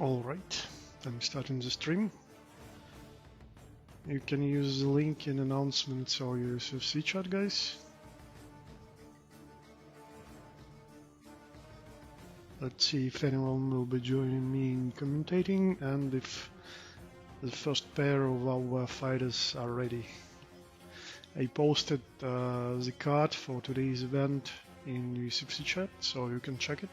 Alright, I'm starting the stream. You can use the link in announcements or USFC chat, guys. Let's see if anyone will be joining me in commentating and if the first pair of our fighters are ready. I posted the card for today's event in USFC chat, so you can check it.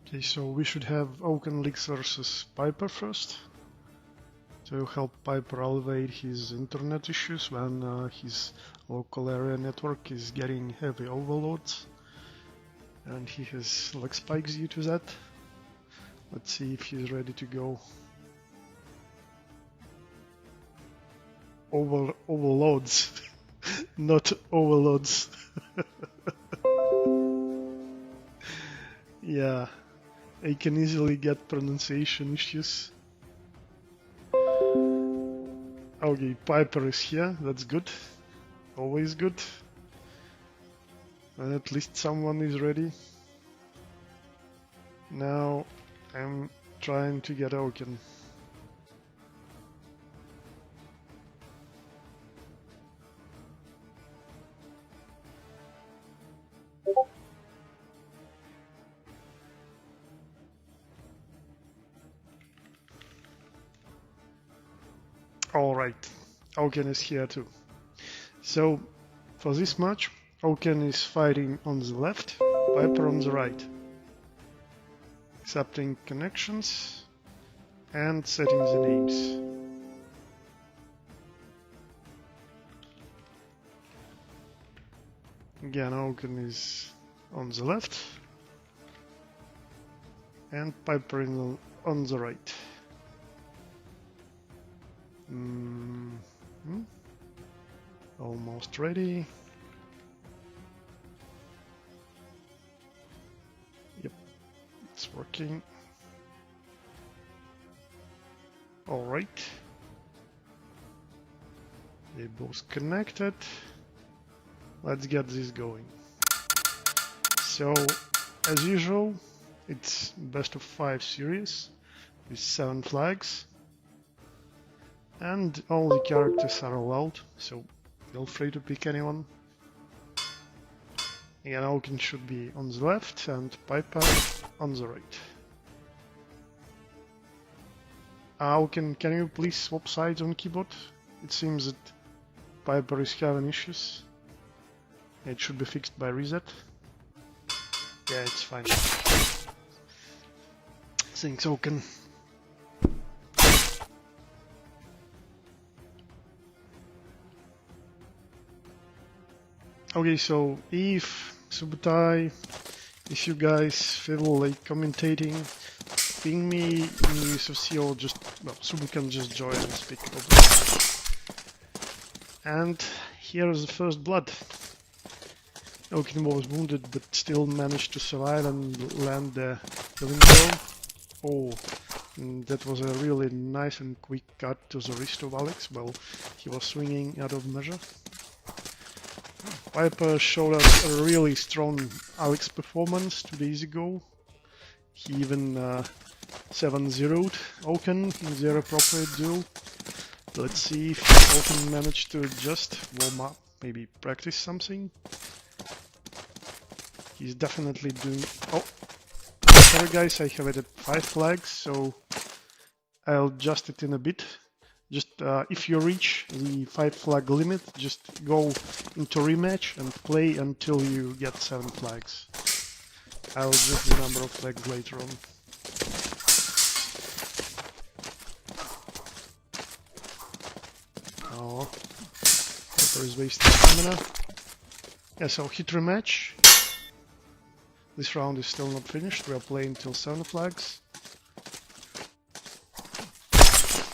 Okay, so we should have Oakenlix versus Piper first, to help Piper elevate his internet issues when his local area network is getting heavy overloads and he has lag spikes due to that. Let's see if he's ready to go. Overloads, not overloads. Yeah. I can easily get pronunciation issues. Okay, Piper is here, that's good. Always good. And at least someone is ready. Now I'm trying to get Oaken. Alright, Oaken is here too. So, for this match, Oaken is fighting on the left, Piper on the right. Accepting connections and setting the names. Again, Oaken is on the left and Piper on the right. Almost ready. Yep, it's working. All right. They both connected. Let's get this going. So, as usual, it's best of 5 series with 7 flags. And all the characters are allowed, so feel free to pick anyone. Again, Oaken should be on the left and Piper on the right. Oaken, can you please swap sides on keyboard? It seems that Piper is having issues. It should be fixed by reset. Yeah, it's fine. Thanks, Oaken. Okay, so if Subutai, if you guys feel like commentating, ping me in USFC or just, well, Subu can just join and speak probably. And here is the first blood. Oaken was wounded but still managed to survive and land the window. Oh, that was a really nice and quick cut to the wrist of Alex. Well, he was swinging out of measure. Piper showed us a really strong Alex performance 2 days ago. He even 7-0'd Oaken in their appropriate duel. Let's see if Oaken managed to just warm up, maybe practice something. He's definitely doing... Oh! Sorry guys, I have added 5 flags, so I'll adjust it in a bit. Just if you reach the 5 flag limit, just go into rematch and play until you get 7 flags. I'll adjust the number of flags later on. Oh, Pepper is wasting stamina. Yeah, so hit rematch. This round is still not finished. We are playing till 7 flags.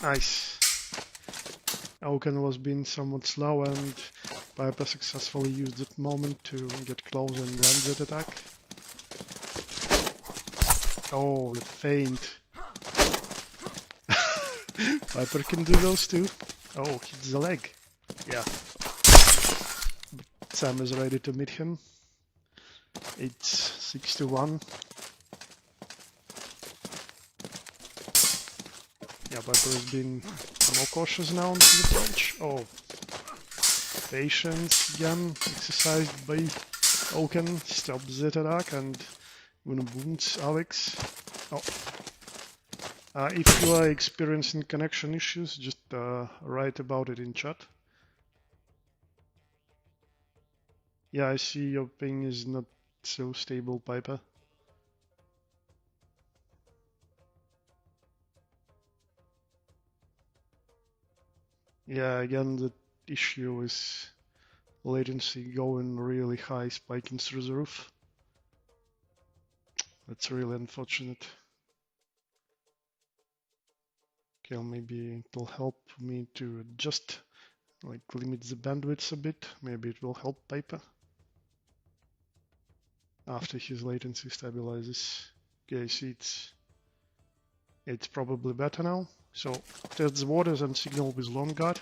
Nice. Oaken was being somewhat slow and Piper successfully used that moment to get close and land that attack. Oh, the feint. Piper can do those too. Oh, hits the leg. Yeah. But Sam is ready to meet him. It's 6-1. Yeah, Piper has been more cautious now on his approach. Oh, patience again exercised by Oaken. Stops that attack and even wounds Alex. Oh. If you are experiencing connection issues, just write about it in chat. Yeah, I see your ping is not so stable, Piper. Yeah, again, the issue is latency going really high, spiking through the roof. That's really unfortunate. Okay, maybe it will help me to adjust, like limit the bandwidth a bit. Maybe it will help Piper after his latency stabilizes. Okay, I see it's probably better now. So test the waters and signal with long guard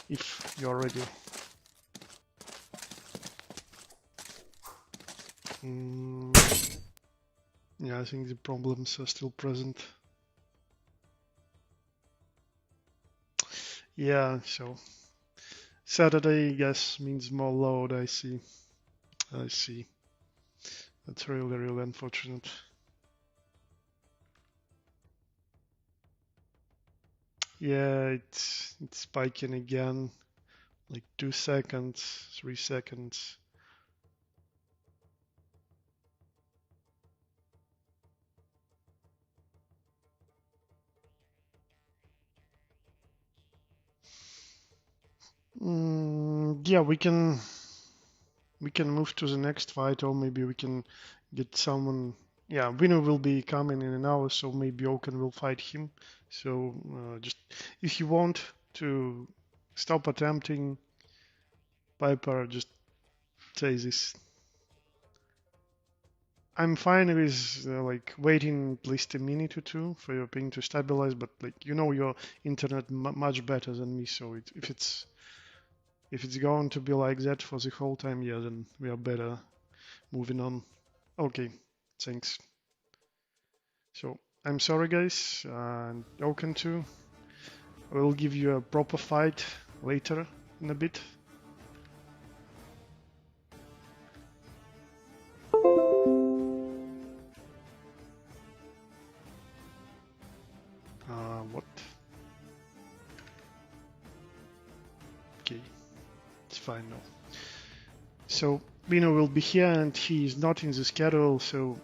if you're ready. Yeah, I think the problems are still present. Yeah, so Saturday, yes, means more load, I see. I see. That's really, really unfortunate. Yeah, it's spiking again, like 2 seconds, 3 seconds. Yeah, we can move to the next fight, or maybe we can get someone. Yeah, winner will be coming in an hour, so maybe Oaken will fight him. So just if you want to stop attempting Piper, just say this. I'm fine with like waiting at least a minute or two for your ping to stabilize, but like you know your internet much better than me, so if it's going to be like that for the whole time, yeah, then we are better moving on. Okay, thanks. So I'm sorry guys, and Oaken too. I will give you a proper fight later in a bit. What? Okay, it's fine now. So Bino will be here and he is not in the schedule, so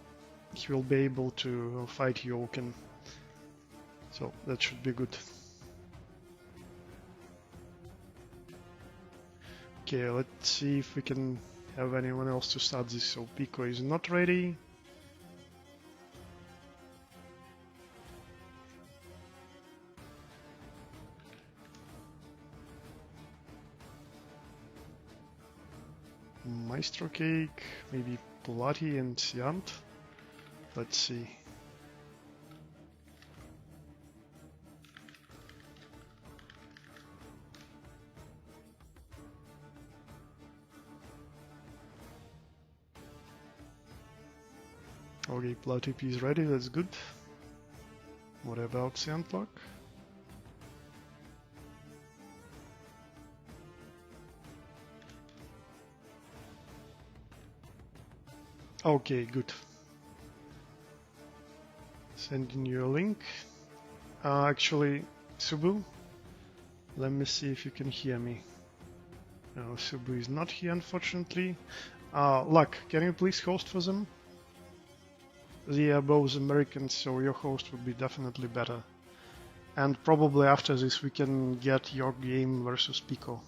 he will be able to fight you, Oaken. So that should be good. Okay, let's see if we can have anyone else to start this. So Pico is not ready. Maestro Cake, maybe Polati and Siant. Let's see. Okay, Platipi is ready, that's good. What about Sandlock? Okay, good. Sending you a link. Actually, Subu, let me see if you can hear me. No, Subu is not here, unfortunately. Luck, can you please host for them? They are both Americans, so your host would be definitely better. And probably after this we can get your game versus Pico.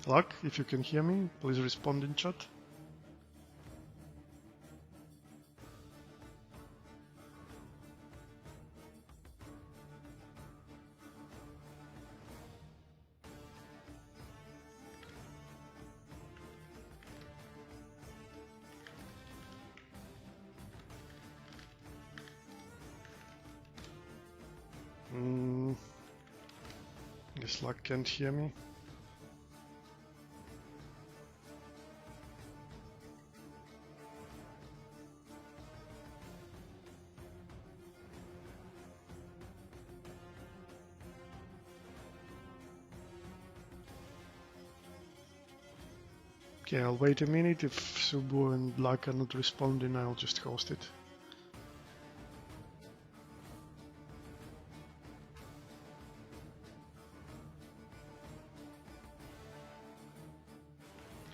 Luck, if you can hear me, please respond in chat. Guess Luck can't hear me. Okay, I'll wait a minute. If Subu and Luck are not responding, I'll just host it.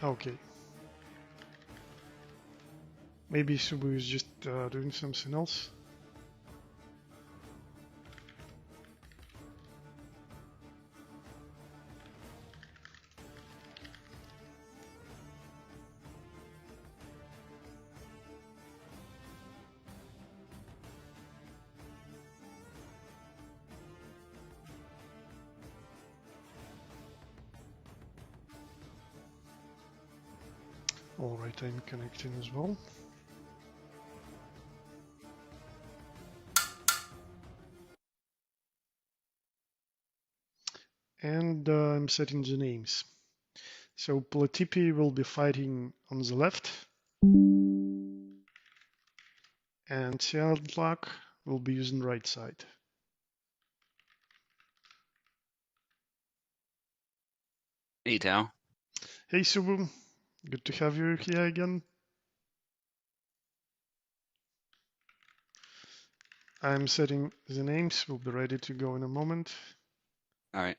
Okay. Maybe Subu is just doing something else. Alright, I'm connecting as well. And I'm setting the names. So Platipi will be fighting on the left, and Sandlock will be using right side. Hey, Tao. Hey Subu, good to have you here again. I'm setting the names, we'll be ready to go in a moment. Alright.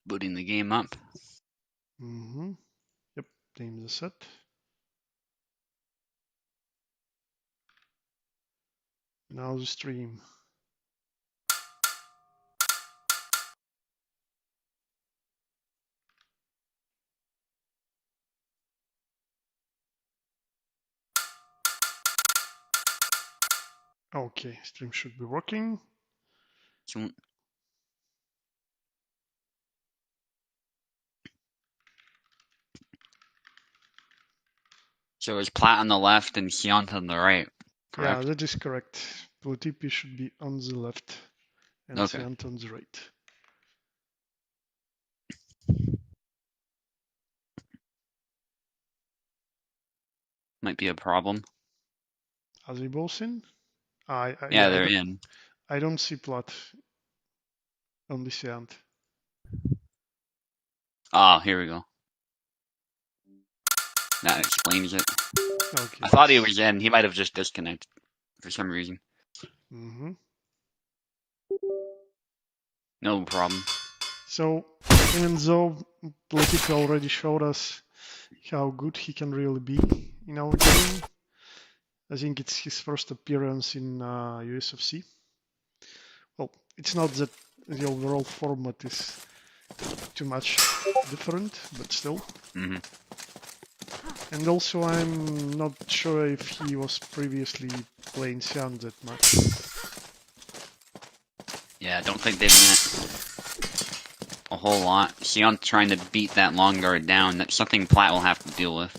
Booting the game up. Yep, names are set. Now the stream. Okay, stream should be working. So it's Plat on the left and Hyant on the right, correct? Yeah, that is correct. Platipi should be on the left and Hyant on the right. Might be a problem. Are they both in? Yeah, they're in. I don't see Plat. Only Hyant. Ah, here we go. That explains it. Okay. I thought he was in. He might have just disconnected for some reason. No problem. So, even though Platipi already showed us how good he can really be in our game, I think it's his first appearance in USFC. Well, it's not that the overall format is too much different, but still. And also, I'm not sure if he was previously playing Xian that much. Yeah, I don't think they've met a whole lot. Xian trying to beat that long guard down. That's something Plat will have to deal with.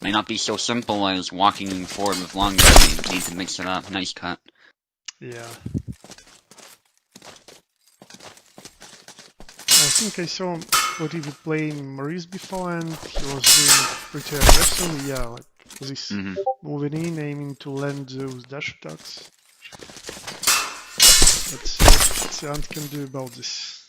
May not be so simple as walking forward with long guard. You need to mix it up. Nice cut. Yeah. I think I saw Quart playing Maurice before, and he was doing pretty aggressive. Yeah, like this moving in, aiming to land those dash attacks. Let's see what Seant can do about this.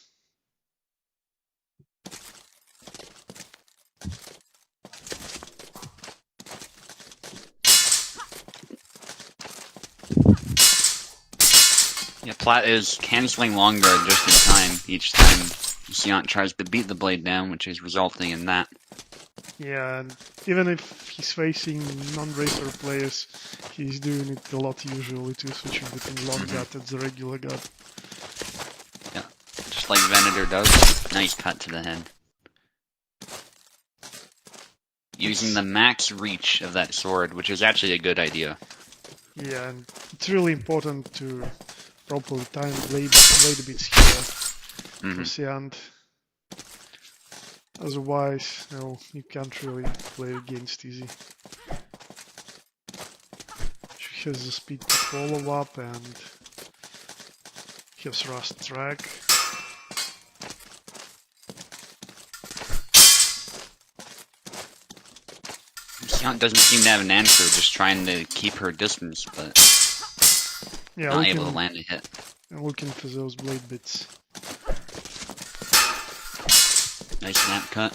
Yeah, Platt is canceling long guard just in time each time Seant tries to beat the blade down, which is resulting in that. Yeah, and even if he's facing non-racer players, he's doing it a lot usually too, switching between long guard and the regular guard. Yeah, just like Venator does. Nice cut to the head. Using the max reach of that sword, which is actually a good idea. Yeah, and it's really important to properly time blade bits here for Seant. Otherwise, no, you can't really play against easy. She has the speed to follow up and has Rust track. Seant doesn't seem to have an answer, just trying to keep her distance, but yeah, not able to land a hit. Looking for those blade bits. Nice snap cut.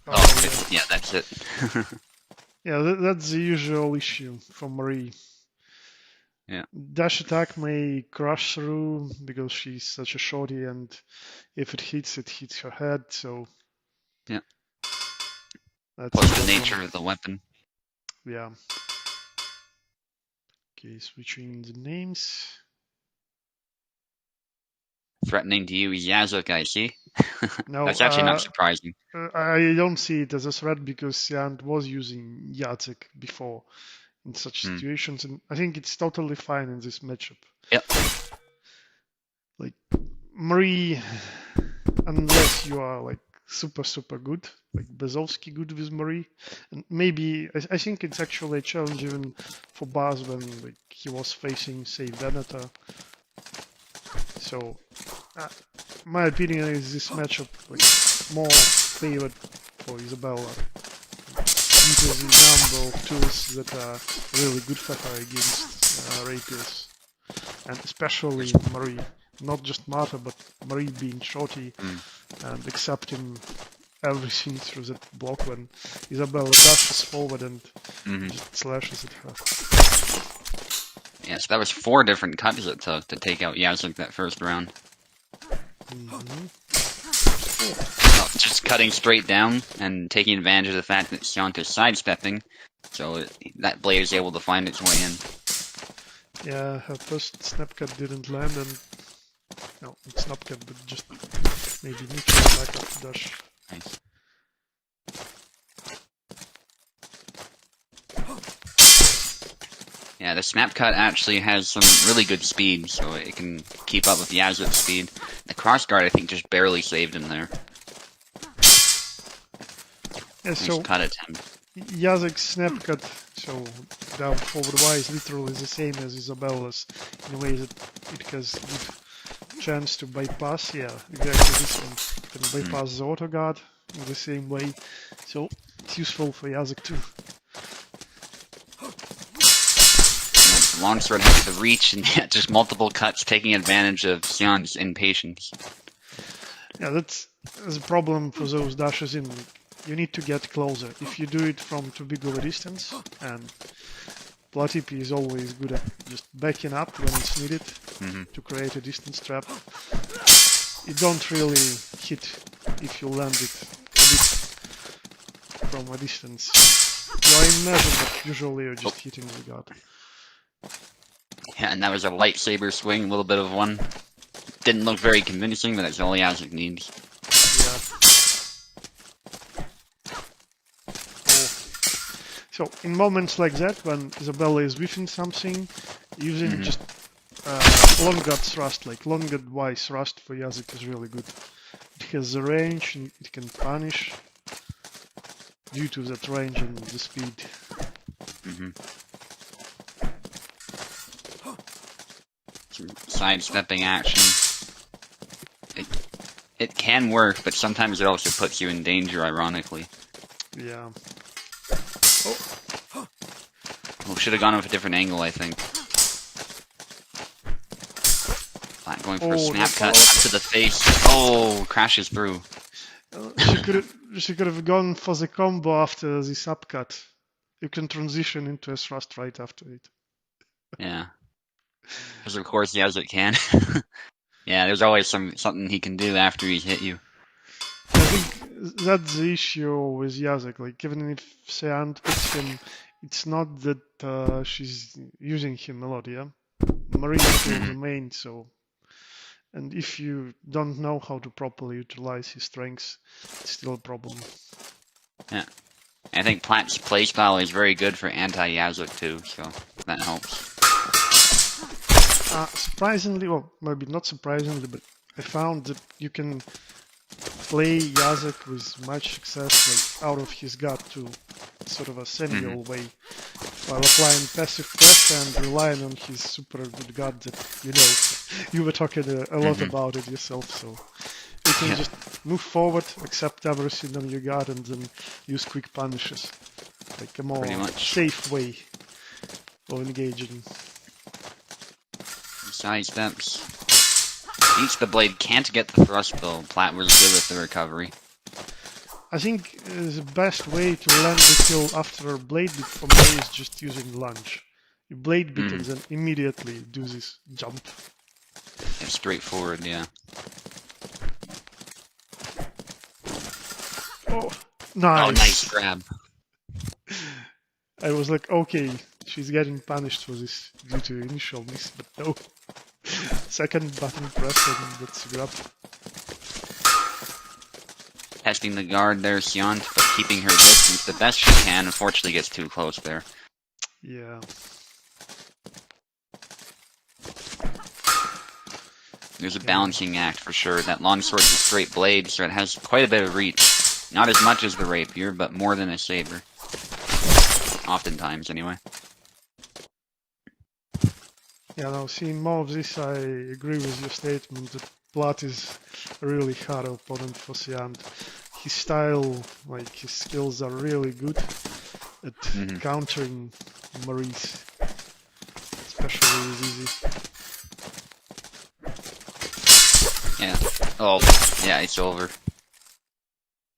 Oh, yeah, that's it. Yeah, that's the usual issue for Marie. Yeah. Dash attack may crush through because she's such a shorty, and if it hits her head, so... Yeah. That's Plus the nature of the weapon. Yeah. Okay, switching the names. Threatening to use Yazuk, I see. No, that's actually not surprising. I don't see it as a threat because Seant was using Yazuk before in such situations, and I think it's totally fine in this matchup. Yep. Like, Marie, unless you are like super good, like Bezovsky good with Marie, and maybe I think it's actually a challenge even for Baz when like he was facing, say, Venator. So, my opinion is this matchup like more favored for Isabella due to the number of tools that are really good for her against rapiers, and especially Marie. Not just Marta, but Marie being shorty and accepting everything through that block when Isabella dashes forward and just slashes at her. Yeah, so that was 4 different cuts it took to take out Yazuk that first round. Just cutting straight down and taking advantage of the fact that Seant is sidestepping, so that blade is able to find its way in. Yeah, her first snap cut didn't land, and no, it's snap cut, but just maybe neutral back up dash. Nice. Yeah, the snap cut actually has some really good speed, so it can keep up with Yazuk's speed. The crossguard, I think, just barely saved him there. Yeah, nice so cut attempt. Yazuk's snap cut, so down forward Y is literally the same as Isabella's, in a way that it has good chance to bypass, yeah, exactly this one. It can bypass the auto guard in the same way, so it's useful for Yazuk too. Longsword has the reach and just multiple cuts, taking advantage of Seant's impatience. Yeah, that's the problem for those dashes in. You need to get closer. If you do it from too big of a distance, and Platipi is always good at just backing up when it's needed to create a distance trap. You don't really hit if you land it a bit from a distance. You are in measure, but usually you're just hitting the guard. Yeah, and that was a lightsaber swing, a little bit of one. Didn't look very convincing, but that's all Yazuk needs. Yeah. So, in moments like that, when Isabella is whiffing something, using just long guard thrust, like long guard Y thrust for Yazuk is really good. has the range and it can punish due to that range and the speed. Some sidestepping action. It can work, but sometimes it also puts you in danger, ironically. Yeah. Well, should have gone with a different angle, I think. Flat going for a snap cut to the face. Oh, crashes through. She could have gone for the combo after this upcut. You can transition into a thrust right after it. Yeah. Because of course Yazuk can. Yeah, there's always something he can do after he's hit you. I think that's the issue with Yazuk. Like, even if Seant puts him, it's not that she's using him a lot, yeah? Marie is still the main, so... And if you don't know how to properly utilize his strengths, it's still a problem. Yeah. I think Platt's playstyle is very good for anti-Yazuk too, so that helps. Surprisingly, well, maybe not surprisingly, but I found that you can play Yazuk with much success, like out of his gut to sort of a semi-all way, while applying passive pressure and relying on his super good gut that, you know, you were talking a lot about it yourself, so you can just move forward, accept everything on your guard, and then use quick punishes, like a more safe way of engaging. Side steps. Each the blade can't get the thrust though. Platt was good with the recovery. I think the best way to land the kill after a blade beat for me is just using lunge. You blade beat and then immediately do this jump. Yeah, straightforward, yeah. Oh, nice. Oh, nice grab. I was like, okay, she's getting punished for this due to initial miss, but no. Second button press and that's a grab. Testing the guard there, Sion, but keeping her distance the best she can. Unfortunately, gets too close there. Yeah. There's a balancing act for sure. That longsword's a straight blade, so it has quite a bit of reach. Not as much as the rapier, but more than a saber. Oftentimes, anyway. Yeah, now seeing more of this, I agree with your statement that Platt is a really hard opponent for Sian. His style, like his skills are really good at countering Maurice, especially with Easy. Yeah. Oh, yeah, it's over.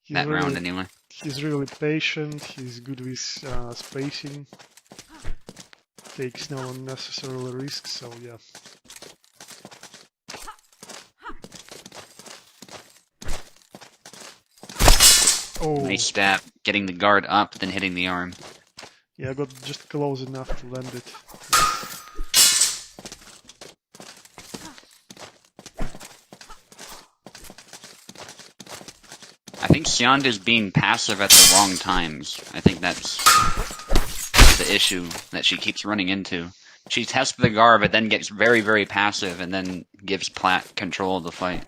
That round, anyway. He's really patient, he's good with spacing. Takes no unnecessary risks, so yeah. Oh. Nice stab, getting the guard up, then hitting the arm. Yeah, I got just close enough to land it. I think Sion is being passive at the wrong times. I think that's the issue that she keeps running into. She tests the guard, but then gets very, very passive, and then gives Platt control of the fight.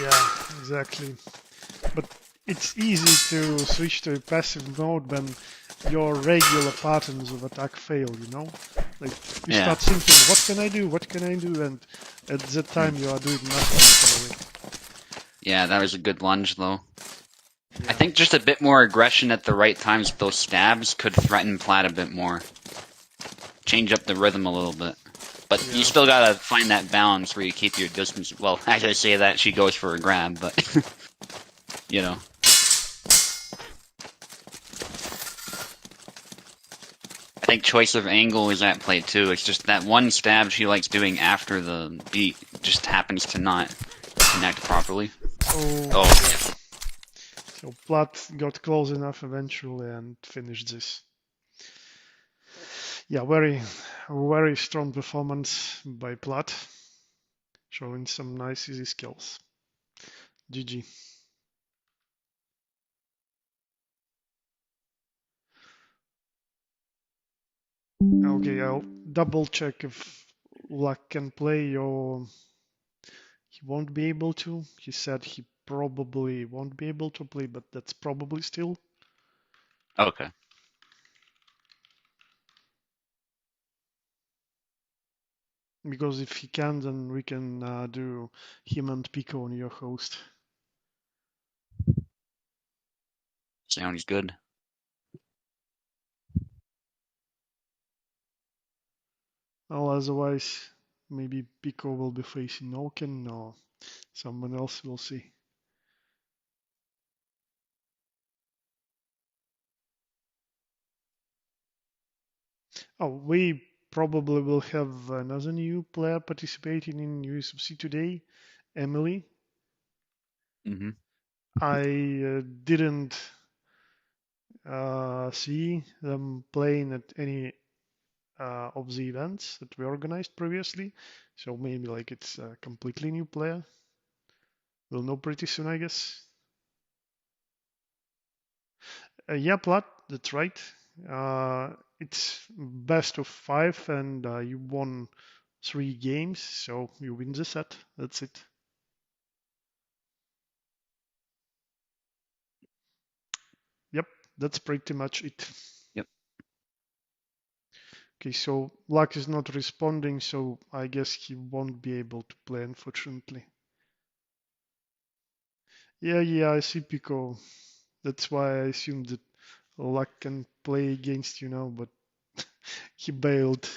Yeah, exactly. But it's easy to switch to a passive mode when your regular patterns of attack fail, you know? Like, you start thinking, what can I do, what can I do? And at that time you are doing nothing, literally. Yeah, that was a good lunge, though. Yeah. I think just a bit more aggression at the right times with those stabs could threaten Platt a bit more. Change up the rhythm a little bit. But you still gotta find that balance where you keep your distance. Well, as I say that, she goes for a grab, but... you know. I think choice of angle is at play, too. It's just that one stab she likes doing after the beat just happens to not connect properly. Oh. So Platt got close enough eventually and finished this. Yeah, very strong performance by Platt, showing some nice easy skills. GG. Okay, I'll double check if Luck can play or he won't be able to. He said he probably won't be able to play, but that's probably still. Okay. Because if he can, then we can do him and Pico on your host. Sounds good. Well, otherwise, maybe Pico will be facing Oaken or someone else, we'll see. Oh, we probably will have another new player participating in USFC today, Emily. Mm-hmm. I didn't see them playing at any of the events that we organized previously, so maybe like it's a completely new player. We'll know pretty soon, I guess. Yeah, Plat, that's right. It's best of 5, and you won 3 games, so you win the set. That's it. Yep, that's pretty much it. Yep. Okay, so Luck is not responding, so I guess he won't be able to play, unfortunately. Yeah, I see Pico. That's why I assumed that Luck can play against you now, but he bailed.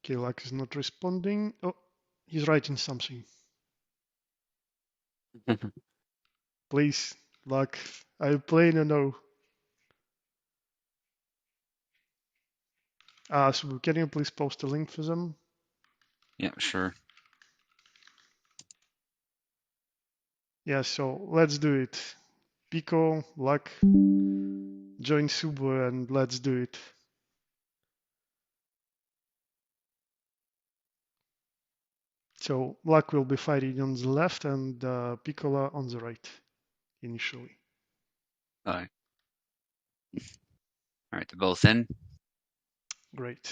Okay, Luck is not responding. Oh, he's writing something. Please, Luck, are you playing or no? So can you please post a link for them? Yeah, sure. Yeah, so let's do it. Pico, Luck, join Subo and let's do it. So Luck will be fighting on the left and Piccola on the right initially. All right. All right, they're both in. Great.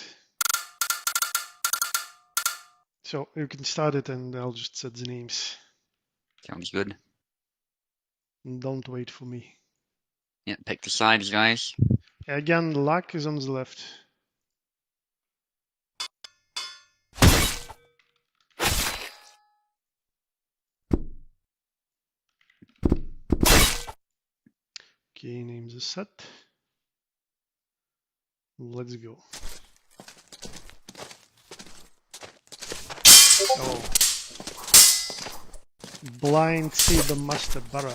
So you can start it and I'll just set the names. Sounds good. And don't wait for me. Yeah, pick the sides, guys. Again, Luck is on the left. Okay, name the set. Let's go. Oh. Blind Saber Master Barra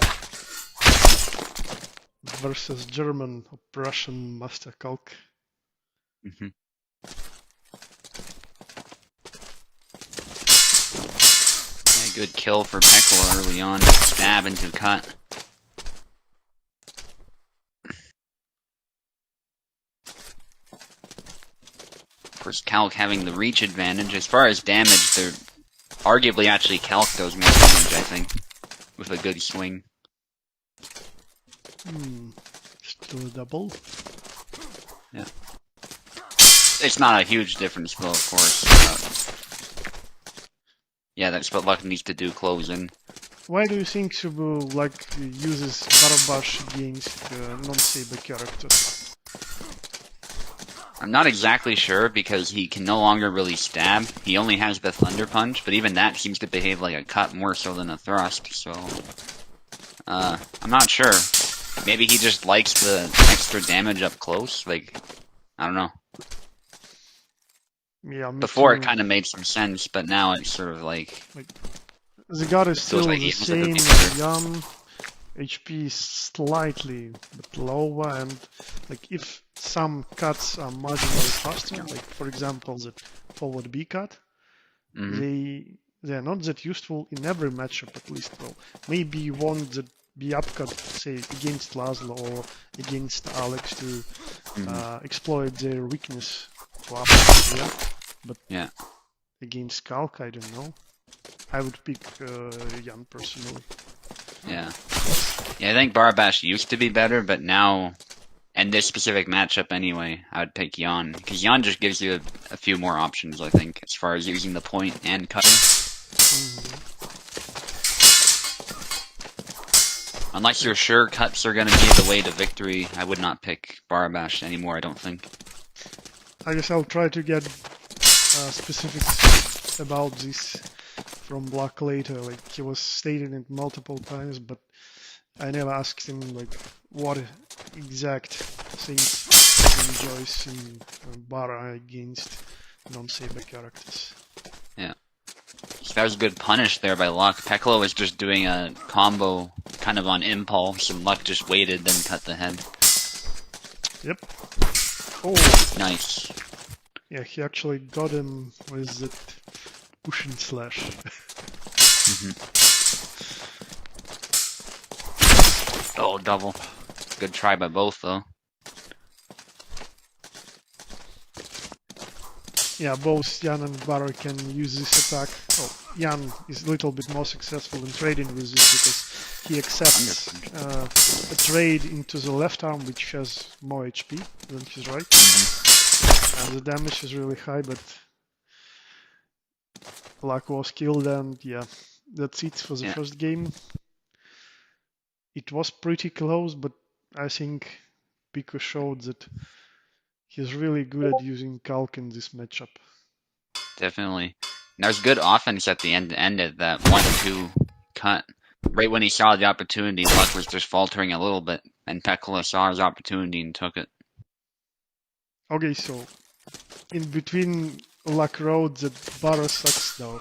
versus German or Prussian Master Kalk. Mm-hmm. Yeah, good kill for Pekla early on. Stab into cut. Of course, Calc having the reach advantage. As far as damage, they're arguably actually Calc does more damage, I think, with a good swing. Still a double. Yeah. It's not a huge difference, though, of course. Yeah, that's what Luck needs to do, close in. Why do you think Subu uses Barabash against non-saber characters? I'm not exactly sure because he can no longer really stab. He only has the Thunder Punch, but even that seems to behave like a cut more so than a thrust, so... I'm not sure. Maybe he just likes the extra damage up close, like, I don't know. Yeah, Before it kind of made some sense, but now it's sort of like... The god is still like the same, young, HP is slightly but lower, and like if some cuts are marginally faster, like for example the forward B cut, they're not that useful in every matchup at least. Well, maybe you want the B upcut, say against Laszlo or against Alex to exploit their weakness to upcut, yeah. But yeah. Against Kalk, I don't know. I would pick Jan personally. Yeah. Yeah, I think Barbash used to be better, but now, in this specific matchup anyway, I would pick Jan. Because Jan just gives you a few more options, I think, as far as using the point and cutting. Unless you're sure cuts are going to be the way to victory, I would not pick Barbash anymore, I don't think. I guess I'll try to get specifics about this from Black later. Like, he was stating it multiple times, but I never asked him like what exact things he enjoys in Bara against non-saber characters. Yeah. So that was a good punish there by Luck. Peklo was just doing a combo kind of on impulse, and Luck just waited, then cut the head. Yep. Oh. Nice. Yeah, he actually got him with that push and slash. Oh, double. Good try by both, though. Yeah, both Jan and Bara can use this attack. Oh, Jan is a little bit more successful in trading with this because he accepts a trade into the left arm, which has more HP than his right. And the damage is really high, but Luck was killed, and yeah, that's it for the first game. It was pretty close, but I think Pico showed that he's really good at using Calc in this matchup. Definitely. And there's good offense at the end of that 1-2 cut. Right when he saw the opportunity, Luck was just faltering a little bit, and Pekla saw his opportunity and took it. Okay, so in between Luck wrote that Bara sucks now.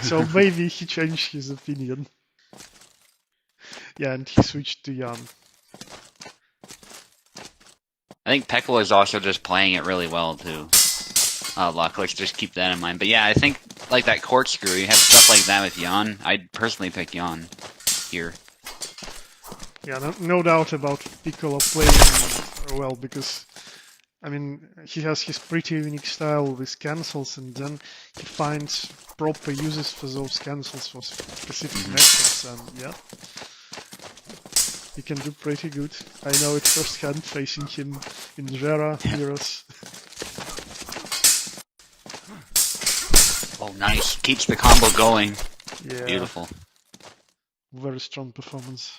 So maybe he changed his opinion. Yeah, and he switched to Jan. I think Pekla is also just playing it really well, too. Luck, let's just keep that in mind. But yeah, I think, like that corkscrew, you have stuff like that with Jan. I'd personally pick Jan here. Yeah, no doubt about Piccolo playing well, because, I mean, he has his pretty unique style with cancels, and then he finds proper uses for those cancels for specific matchups, and yeah, he can do pretty good. I know it firsthand facing him in Vera Heroes. Oh, nice. Keeps the combo going. Yeah. Beautiful. Very strong performance.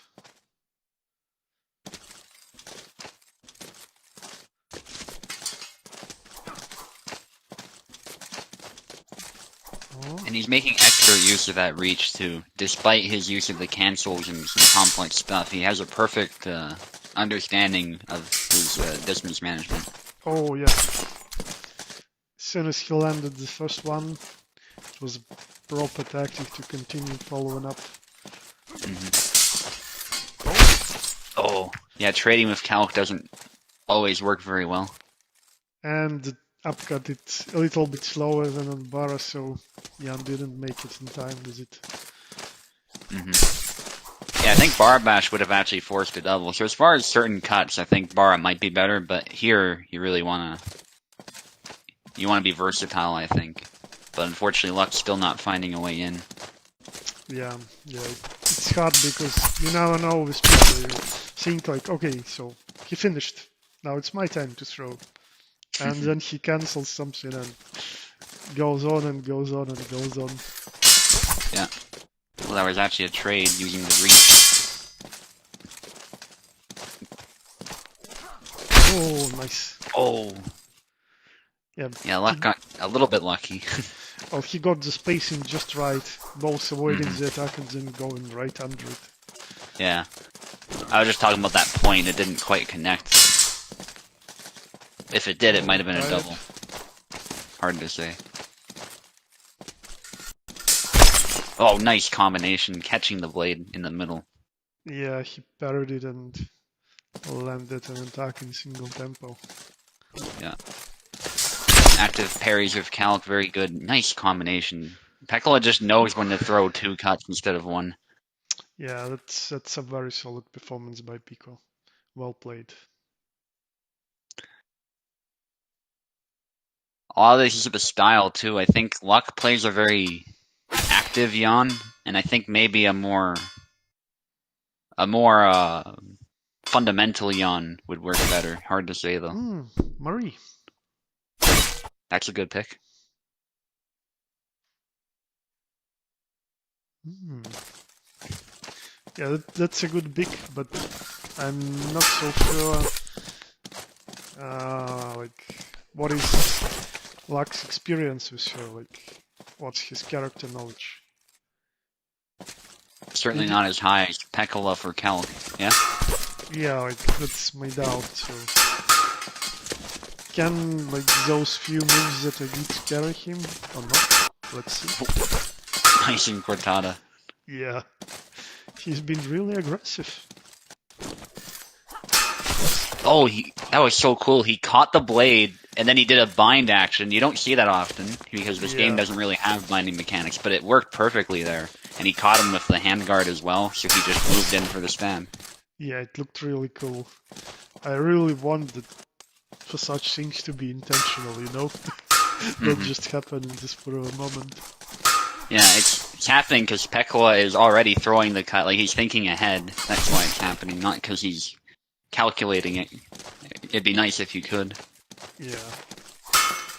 And he's making extra use of that reach, too. Despite his use of the cancels and some complex stuff, he has a perfect understanding of his distance management. Oh, yeah. As soon as he landed the first one, it was a proper tactic to continue following up. Oh, yeah, trading with Calc doesn't always work very well. And the upcut it's a little bit slower than on Bara, so Jan didn't make it in time with it. Yeah, I think Barbash would have actually forced a double. So as far as certain cuts, I think Bara might be better, but here you really want to be versatile, I think. But unfortunately, Luck's still not finding a way in. Yeah, it's hard because you never know with people. You think like, okay, so he finished. Now it's my time to throw. And then he cancels something and goes on and goes on and goes on. Yeah. Well, that was actually a trade using the reach. Oh, nice. Oh. Yeah, Luck got a little bit lucky. Well, he got the spacing just right, both avoiding the attack and then going right under it. Yeah. I was just talking about that point, it didn't quite connect. If it did, it might have been a double. Hard to say. Oh, nice combination, catching the blade in the middle. Yeah, he parried it and landed an attack in single tempo. Yeah. Active parries with Calc, very good. Nice combination. Pekla just knows when to throw 2 cuts instead of 1. Yeah, that's a very solid performance by Pico. Well played. A lot of this is of a style, too. I think Luck plays a very active Jan, and I think maybe a more A more fundamental yawn would work better. Hard to say though. Marie. That's a good pick. Yeah, that's a good pick, but I'm not so sure. Like, what is Luck's experience with her? Like, what's his character knowledge? Certainly not as high as Pekola for Calc. Yeah. Yeah, like that's my doubt. So, can like those few moves that I did carry him or not? Let's see. Nice in Cortada. Yeah, he's been really aggressive. Oh, that was so cool. He caught the blade, and then he did a bind action. You don't see that often, because this game doesn't really have binding mechanics, but it worked perfectly there. And he caught him with the handguard as well, so he just moved in for the stab. Yeah, it looked really cool. I really wanted for such things to be intentional, you know? Not just happen just for a moment. Yeah, it's happening because Pekola is already throwing the cut, like he's thinking ahead. That's why it's happening, not because he's calculating it. It'd be nice if you could. Yeah.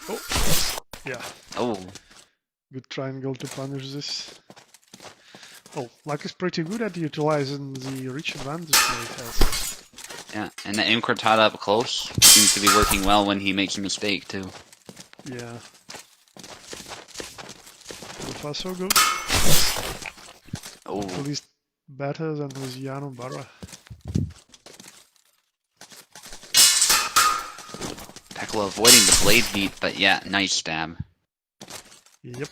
Oh. Yeah. Oh. Good triangle to punish this. Oh, Luck is pretty good at utilizing the reach advantage that it has. Yeah, and the aim Cortada up close seems to be working well when he makes a mistake, too. Yeah. So far so good. Oh. At least better than with Yano Barra. Pekola avoiding the blade beat, but yeah, nice stab. Yep.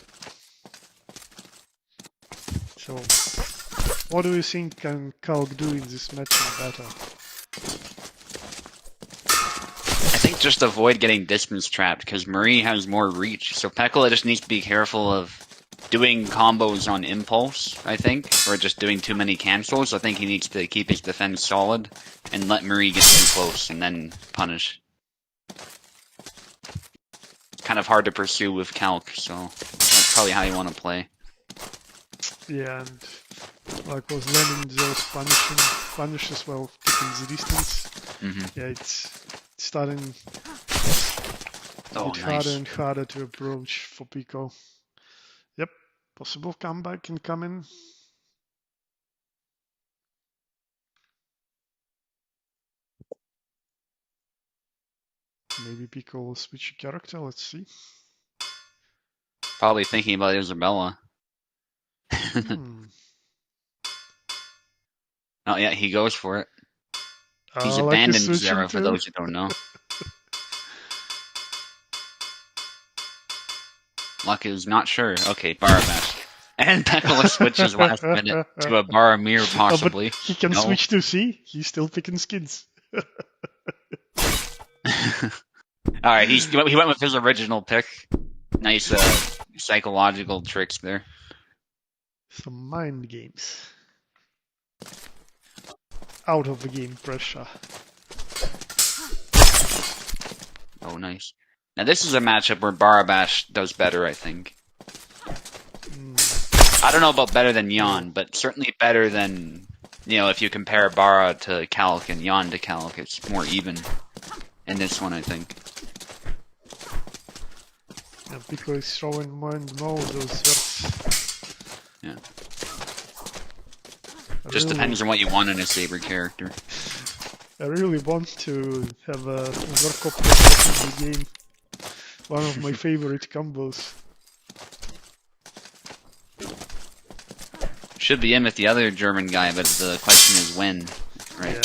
So, what do you think can Kalk do in this matchup better? I think just avoid getting distance trapped, because Marie has more reach, so Pekola just needs to be careful of doing combos on impulse, I think, or just doing too many cancels. I think he needs to keep his defense solid, and let Marie get too close, and then punish. It's kind of hard to pursue with Calc, so that's probably how you want to play. Yeah, and like was learning those punishes while keeping the distance. Yeah, it's starting to get harder and harder to approach for Pico. Yep, possible comeback incoming. Maybe Pico will switch character, let's see. Probably thinking about Isabella. Oh yeah, he goes for it. He's abandoned Zera, for those who don't know. Luck is not sure. Okay, Barabash. And Pekola switches last minute to a Baramir, possibly. Oh, but he can switch to C. He's still picking skins. Alright, he went with his original pick. Nice psychological tricks there. Some mind games. Out of the game pressure. Oh, nice. Now this is a matchup where Barabash does better, I think. I don't know about better than Yon, but certainly better than, if you compare Bara to Calc and Yon to Calc, it's more even in this one, I think. Yeah, Pico is throwing more and more of those swords. Yeah. Just depends on what you want in a Saber character. I really want to have a Zerkop in the game. One of my favorite combos. Should be in with the other German guy, but the question is when, right?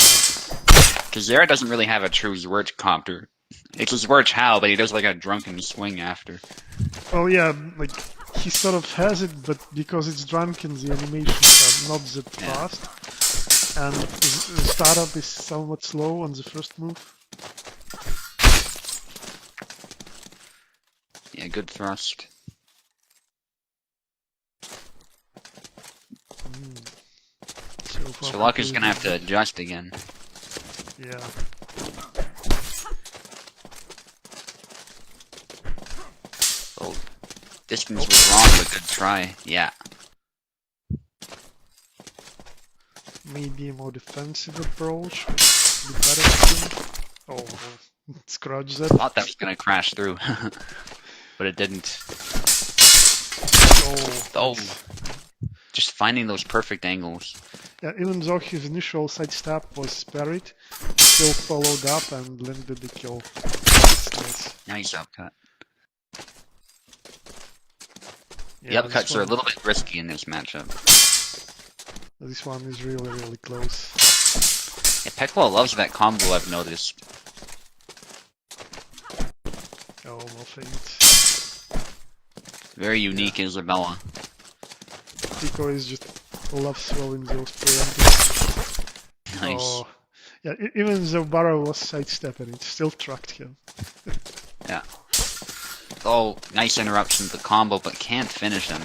Because Zera doesn't really have a true Zwirch copter. It's a Zwirch How, but he does like a drunken swing after. Well, yeah, like, he sort of has it, but because it's drunken, the animations are not that fast. And the startup is somewhat slow on the first move. Yeah, good thrust. So Luck is gonna have to adjust again. Yeah. Oh, distance was wrong, but good try. Yeah. maybe a more defensive approach would be better for him. Oh, scratch that. Thought that was gonna crash through, but it didn't. Oh, just finding those perfect angles. Yeah, even though his initial sidestep was parried, he still followed up and landed the kill. That's nice. Nice upcut. Yeah, The upcuts are a little bit risky in this matchup. This one is really, really close. Yeah, Peklo loves that combo, I've noticed. Oh, no feint. Very unique, Isabella. Pico is just loves throwing those preemptive. Nice. Oh, yeah, even though Barrow was sidestepping, it still tracked him. Yeah. Oh, nice interruption to the combo, but can't finish him.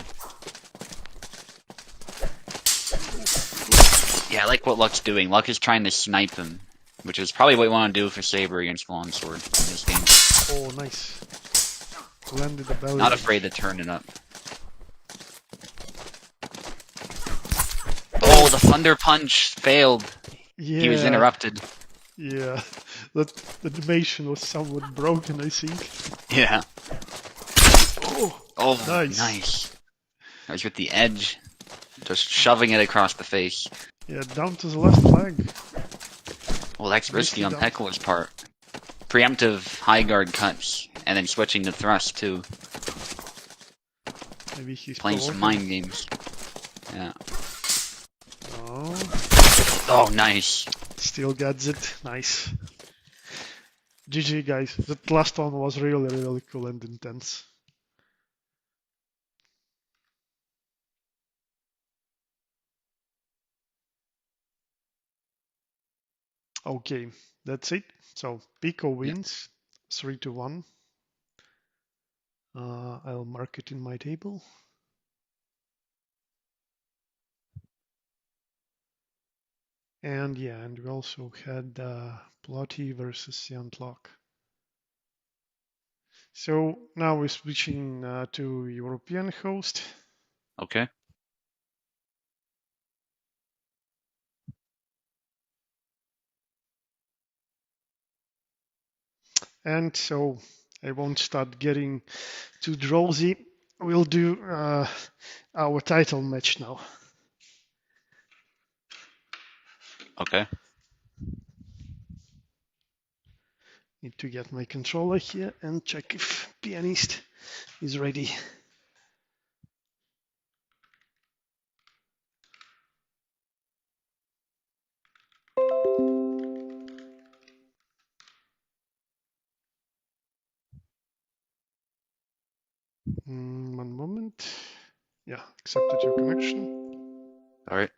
Yeah, I like what Luck's doing. Luck is trying to snipe him, which is probably what you want to do for Saber against Longsword in this game. Oh, nice. Landed the belly. Not afraid to turn it up. Oh, the Thunder Punch failed. Yeah. He was interrupted. Yeah. The animation was somewhat broken, I think. Yeah. Oh, nice. Nice. That was with the edge. Just shoving it across the face. Yeah, down to the left leg. Well, that's risky on Peklo's part. Preemptive high guard cuts, and then switching to thrust too. Maybe he's playing some mind games. Yeah. Oh. Oh, nice. Still gets it. Nice. GG, guys. That last one was really, really cool and intense. Okay, that's it. So Pico wins 3-1. I'll mark it in my table. And yeah, and we also had Plotty versus Siantlock. So now we're switching to European host. Okay. And so I won't start getting too drowsy. We'll do our title match now. Okay. Need to get my controller here and check if pianist is ready. One moment. Yeah, accepted your connection. All right.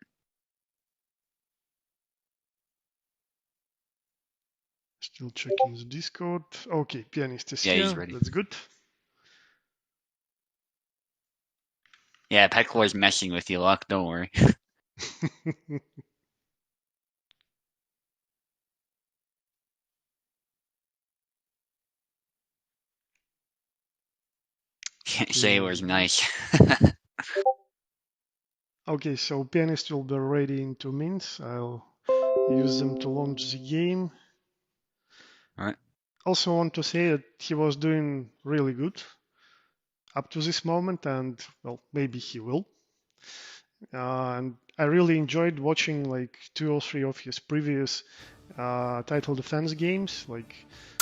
Still checking the Discord. Okay, pianist is Yeah, here. he's ready. That's good. Yeah, Peklo is messing with you, Luck. Don't worry. Can't say it was nice. Okay, so pianist will be ready in 2 minutes. I'll use them to launch the game. Alright. Also want to say that he was doing really good up to this moment, and well, maybe he will. And I really enjoyed watching like 2 or 3 of his previous title defense games. Like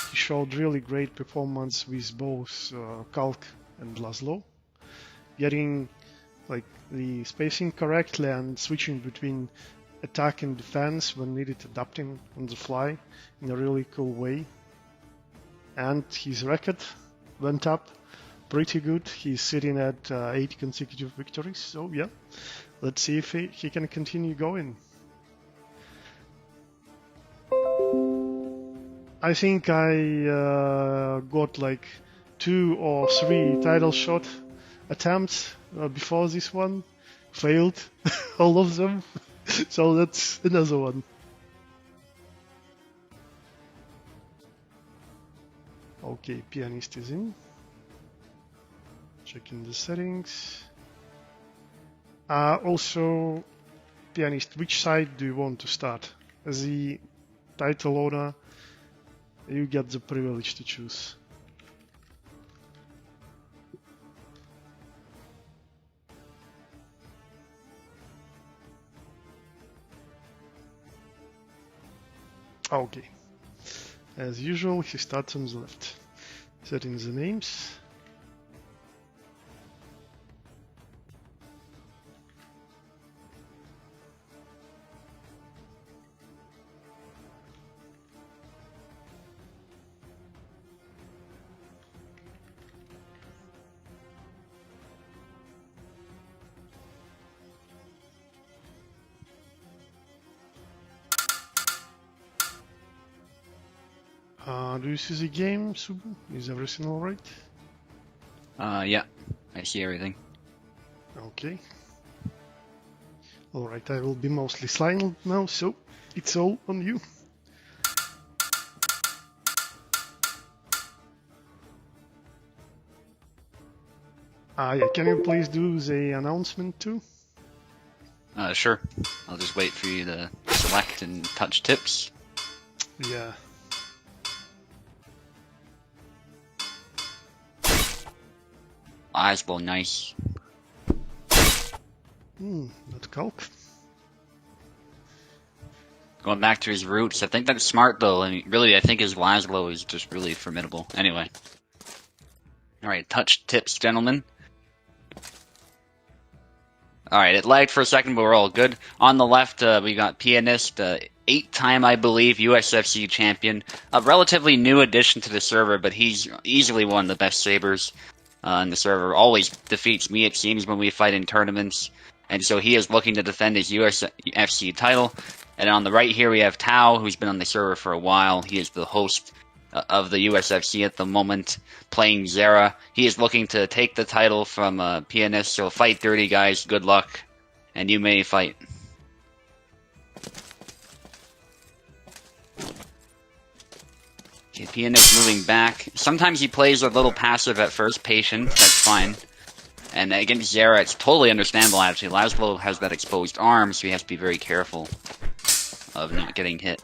he showed really great performance with both Kalk and Laszlo, getting like the spacing correctly and switching between attack and defense when needed, adapting on the fly in a really cool way. And his record went up pretty good. He's sitting at 8 consecutive victories. So yeah, let's see if he can continue going. I think I got like 2 or 3 title shot attempts before this one. Failed all of them. So that's another one. Okay, pianist is in. Checking the settings. Also, Pianist, which side do you want to start? As the title owner, you get the privilege to choose. Okay. As usual, he starts on the left. Setting the names. Do you see the game, Subu? Is everything alright? Yeah, I see everything. Okay. Alright, I will be mostly silent now, so it's all on you. Yeah, can you please do the announcement too? Sure. I'll just wait for you to select and touch tips. Yeah. Eyes blow nice. Not Calc. Going back to his roots, I think that's smart though, and really I think his Laszlo is just really formidable. Anyway. Alright, touch tips, gentlemen. Alright, it lagged for a second, but we're all good. On the left, we got Pianist, 8-time, I believe, USFC champion. A relatively new addition to the server, but he's easily one of the best sabers in the server. Always defeats me, it seems, when we fight in tournaments. And so he is looking to defend his USFC title. And on the right here, we have Tao, who's been on the server for a while. He is the host of the USFC at the moment, playing Zera. He is looking to take the title from Pianist, so fight dirty, guys. Good luck, and you may fight. Okay, Pianist moving back. Sometimes he plays a little passive at first, patient, that's fine. And against Zera, it's totally understandable, actually. Laszlo has that exposed arm, so he has to be very careful of not getting hit.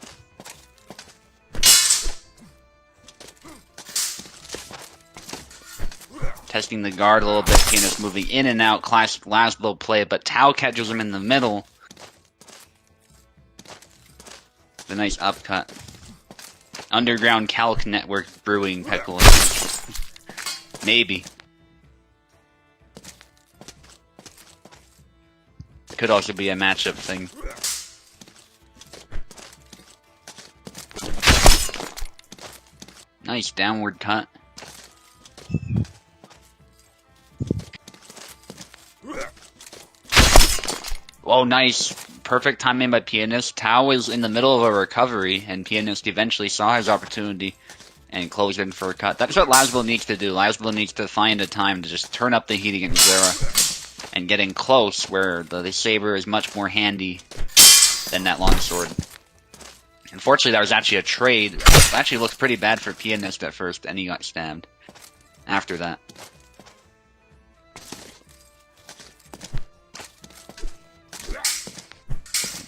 Testing the guard a little bit, Pianist moving in and out, classic Laszlo play, but Tao catches him in the middle. The nice upcut. Underground Calc Network brewing, Peckle. Maybe. Could also be a matchup thing. Nice downward cut. Oh, nice. Perfect timing by Pianist. Tao is in the middle of a recovery, and Pianist eventually saw his opportunity and closed in for a cut. That's what Laszlo needs to do. Laszlo needs to find a time to just turn up the heat against Zera and getting close, where the saber is much more handy than that longsword. Unfortunately, that was actually a trade. It actually looked pretty bad for Pianist at first, and he got stabbed after that.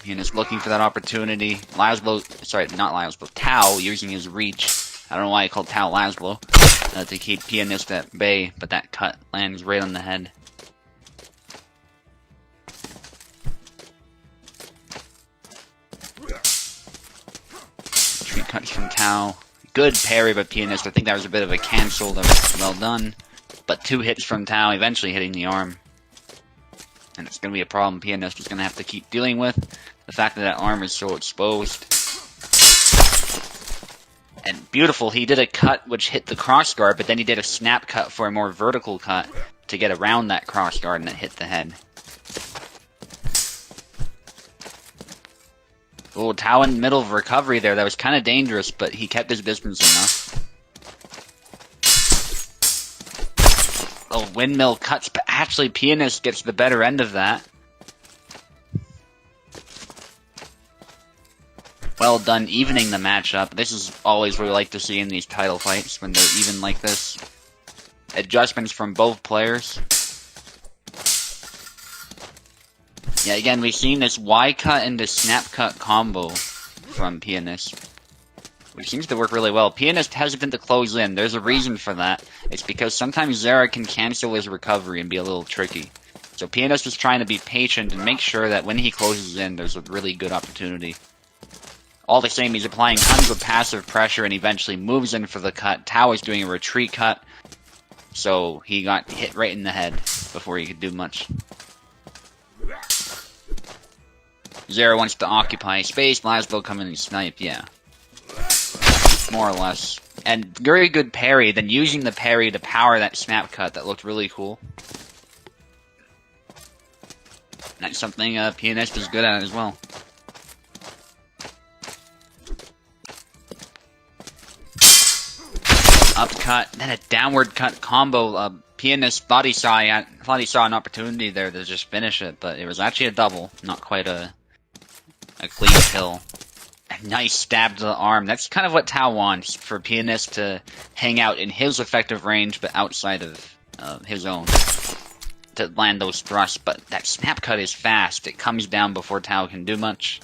Pianist looking for that opportunity. Laszlo, sorry, not Laszlo, Tao using his reach. I don't know why I called Tao Laszlo, to keep Pianist at bay, but that cut lands right on the head. Retreat cuts from Tao. Good parry by Pianist. I think that was a bit of a cancel. That was well done. But 2 hits from Tao, eventually hitting the arm. And it's going to be a problem Pianist is going to have to keep dealing with. The fact that that arm is so exposed. And beautiful, he did a cut which hit the crossguard, but then he did a snap cut for a more vertical cut to get around that crossguard and it hit the head. Oh, Tao in the middle of recovery there. That was kind of dangerous, but he kept his distance enough. Oh, windmill cuts, but actually Pianist gets the better end of that. Well done, evening the matchup. This is always what we like to see in these title fights, when they're even like this. Adjustments from both players. Yeah, again, we've seen this Y cut and this snap cut combo from Pianist, which seems to work really well. Pianist hesitant to close in. There's a reason for that. It's because sometimes Zera can cancel his recovery and be a little tricky. So Pianist is trying to be patient and make sure that when he closes in, there's a really good opportunity. All the same, he's applying tons of passive pressure and eventually moves in for the cut. Tao is doing a retreat cut, so he got hit right in the head before he could do much. Zera wants to occupy space, Laszlo come in and snipe, yeah. More or less. And very good parry, then using the parry to power that snap cut that looked really cool. That's something Pianist is good at as well. Upcut, then a downward cut combo. Pianist thought he saw an opportunity there to just finish it, but it was actually a double, not quite a clean kill. A nice stab to the arm. That's kind of what Tao wants, for Pianist to hang out in his effective range, but outside of his own, to land those thrusts. But that snap cut is fast. It comes down before Tao can do much.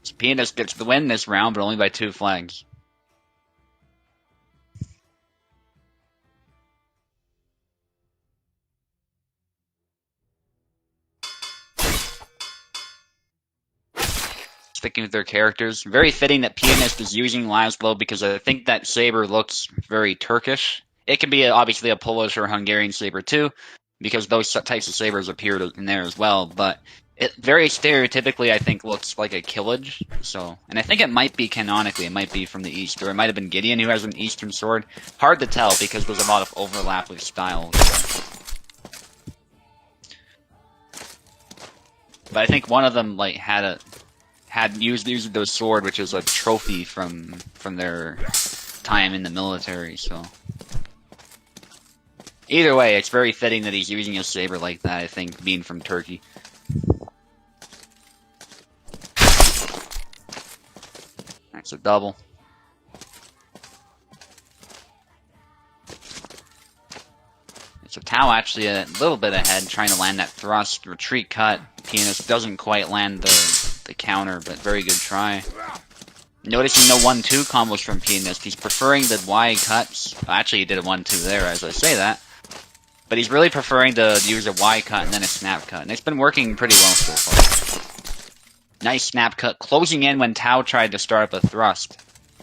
So Pianist gets the win this round, but only by 2 flags. Sticking with their characters. Very fitting that Pianist is using Laszlo because I think that saber looks very Turkish. It can be obviously a Polish or Hungarian saber too, because those types of sabers appear in there as well, but it very stereotypically I think looks like a Killage. So, and I think it might be canonically, it might be from the East, or it might have been Gideon who has an Eastern sword. Hard to tell because there's a lot of overlap with styles. But I think one of them like had used their sword, which is a trophy from their time in the military, so. Either way, it's very fitting that he's using a saber like that, I think, being from Turkey. That's a double. So Tao actually a little bit ahead, trying to land that thrust, retreat cut. Pianist doesn't quite land the counter, but very good try. Noticing no 1-2 combos from Pianist. He's preferring the Y cuts. Well, actually, he did a 1-2 there as I say that. But he's really preferring to use a Y cut and then a snap cut. And it's been working pretty well so far. Nice snap cut, closing in when Tao tried to start up a thrust.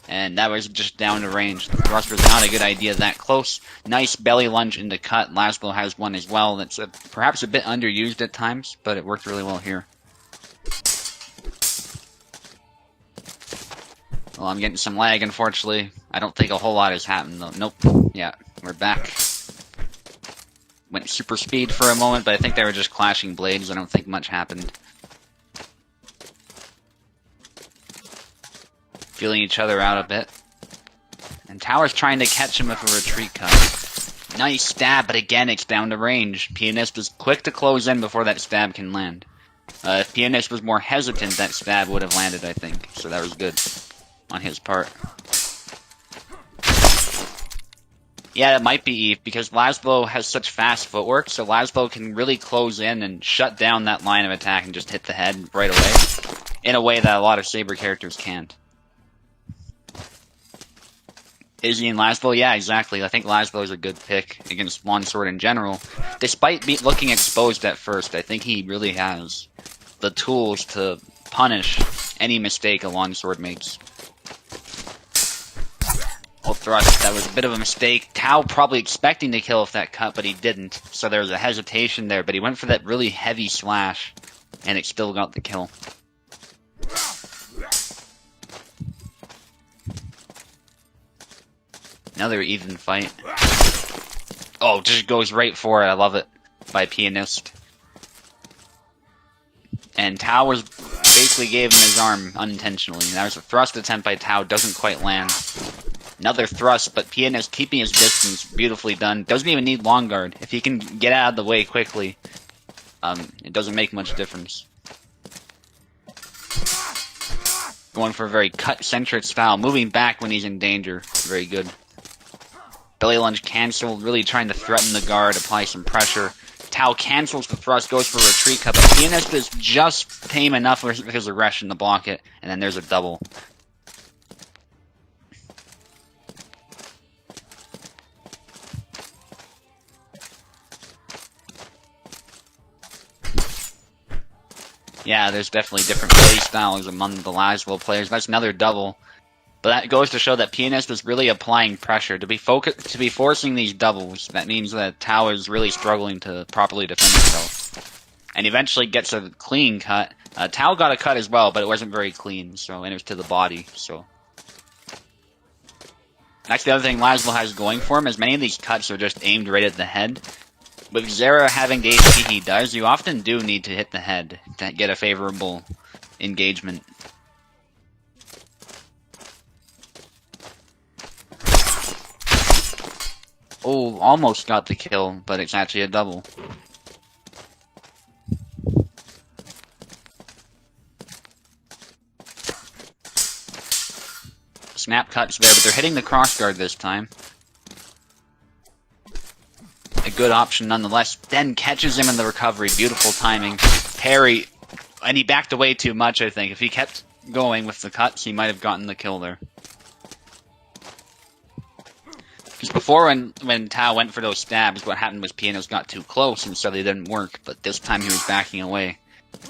And that was just down to range. The thrust was not a good idea that close. Nice belly lunge into cut. Laszlo has one as well. That's perhaps a bit underused at times, but it worked really well here. Well, I'm getting some lag, unfortunately. I don't think a whole lot has happened, though. Nope. Yeah, we're back. Went super speed for a moment, but I think they were just clashing blades. I don't think much happened. Feeling each other out a bit. And Tower's trying to catch him with a retreat cut. Nice stab, but again, it's down to range. Pianist is quick to close in before that stab can land. If Pianist was more hesitant, that stab would have landed, I think. So that was good on his part. Yeah, it might be Eve, because Laszlo has such fast footwork, so Laszlo can really close in and shut down that line of attack and just hit the head right away, in a way that a lot of Saber characters can't. Izzy and Laszlo, yeah, exactly. I think Laszlo is a good pick against Longsword in general. Despite looking exposed at first, I think he really has the tools to punish any mistake a Longsword makes. Full thrust, that was a bit of a mistake. Tao probably expecting to kill with that cut, but he didn't. So there was a hesitation there, but he went for that really heavy slash, and it still got the kill. Another even fight. Oh, just goes right for it. I love it. By Pianist. And Tao was basically gave him his arm unintentionally. That was a thrust attempt by Tao. Doesn't quite land. Another thrust, but Pianist keeping his distance. Beautifully done. Doesn't even need long guard. If he can get out of the way quickly, it doesn't make much difference. Going for a very cut-centric style. Moving back when he's in danger. Very good. Belly lunge canceled. Really trying to threaten the guard. Apply some pressure. Tau cancels the thrust, goes for a retreat cut, but Pianist is just tame enough with his aggression to block it, and then there's a double. Yeah, there's definitely different play styles among the Laswell players. That's another double. But that goes to show that Pianist is really applying pressure. To be forcing these doubles, that means that Tau is really struggling to properly defend himself. And eventually gets a clean cut. Tau got a cut as well, but it wasn't very clean, and it was to the body, so. That's the other thing Laswell has going for him, is many of these cuts are just aimed right at the head. With Zera having the HP he does, you often do need to hit the head to get a favorable engagement. Oh, almost got the kill, but it's actually a double. Snap cuts there, but they're hitting the crossguard this time. A good option nonetheless. Then catches him in the recovery. Beautiful timing. Parry. And he backed away too much, I think. If he kept going with the cuts, he might have gotten the kill there. Because before, when Tau went for those stabs, what happened was Pianos got too close, and so they didn't work. But this time he was backing away.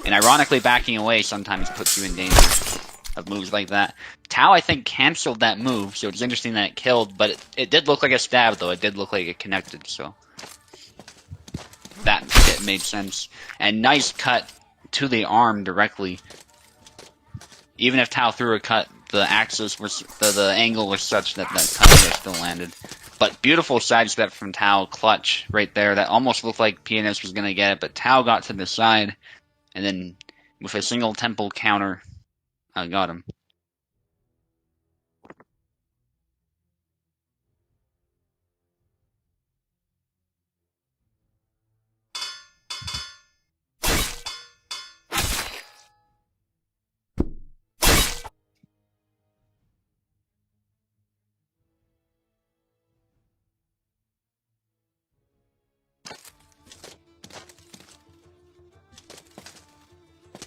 And ironically, backing away sometimes puts you in danger of moves like that. Tau, I think, cancelled that move, so it's interesting that it killed. But it did look like a stab, though. It did look like it connected, so that it made sense. And nice cut to the arm directly. Even if Tau threw a cut, the axis was the angle was such that that cut still landed. But beautiful sidestep from Tau, clutch right there. That almost looked like Pianist was gonna get it, but Tau got to the side, and then with a single temple counter, got him.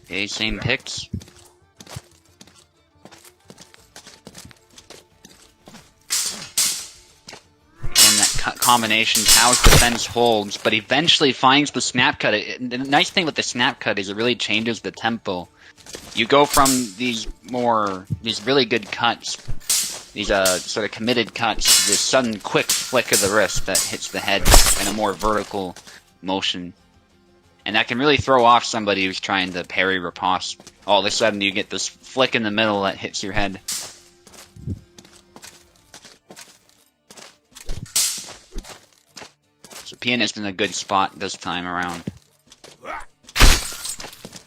Okay, same picks. And that combination, Tau's defense holds, but eventually finds the snap cut. The nice thing with the snap cut is it really changes the tempo. You go from these really good cuts, these sort of committed cuts, to this sudden quick flick of the wrist that hits the head in a more vertical motion. And that can really throw off somebody who's trying to parry riposte. All of a sudden you get this flick in the middle that hits your head. So Pianist in a good spot this time around.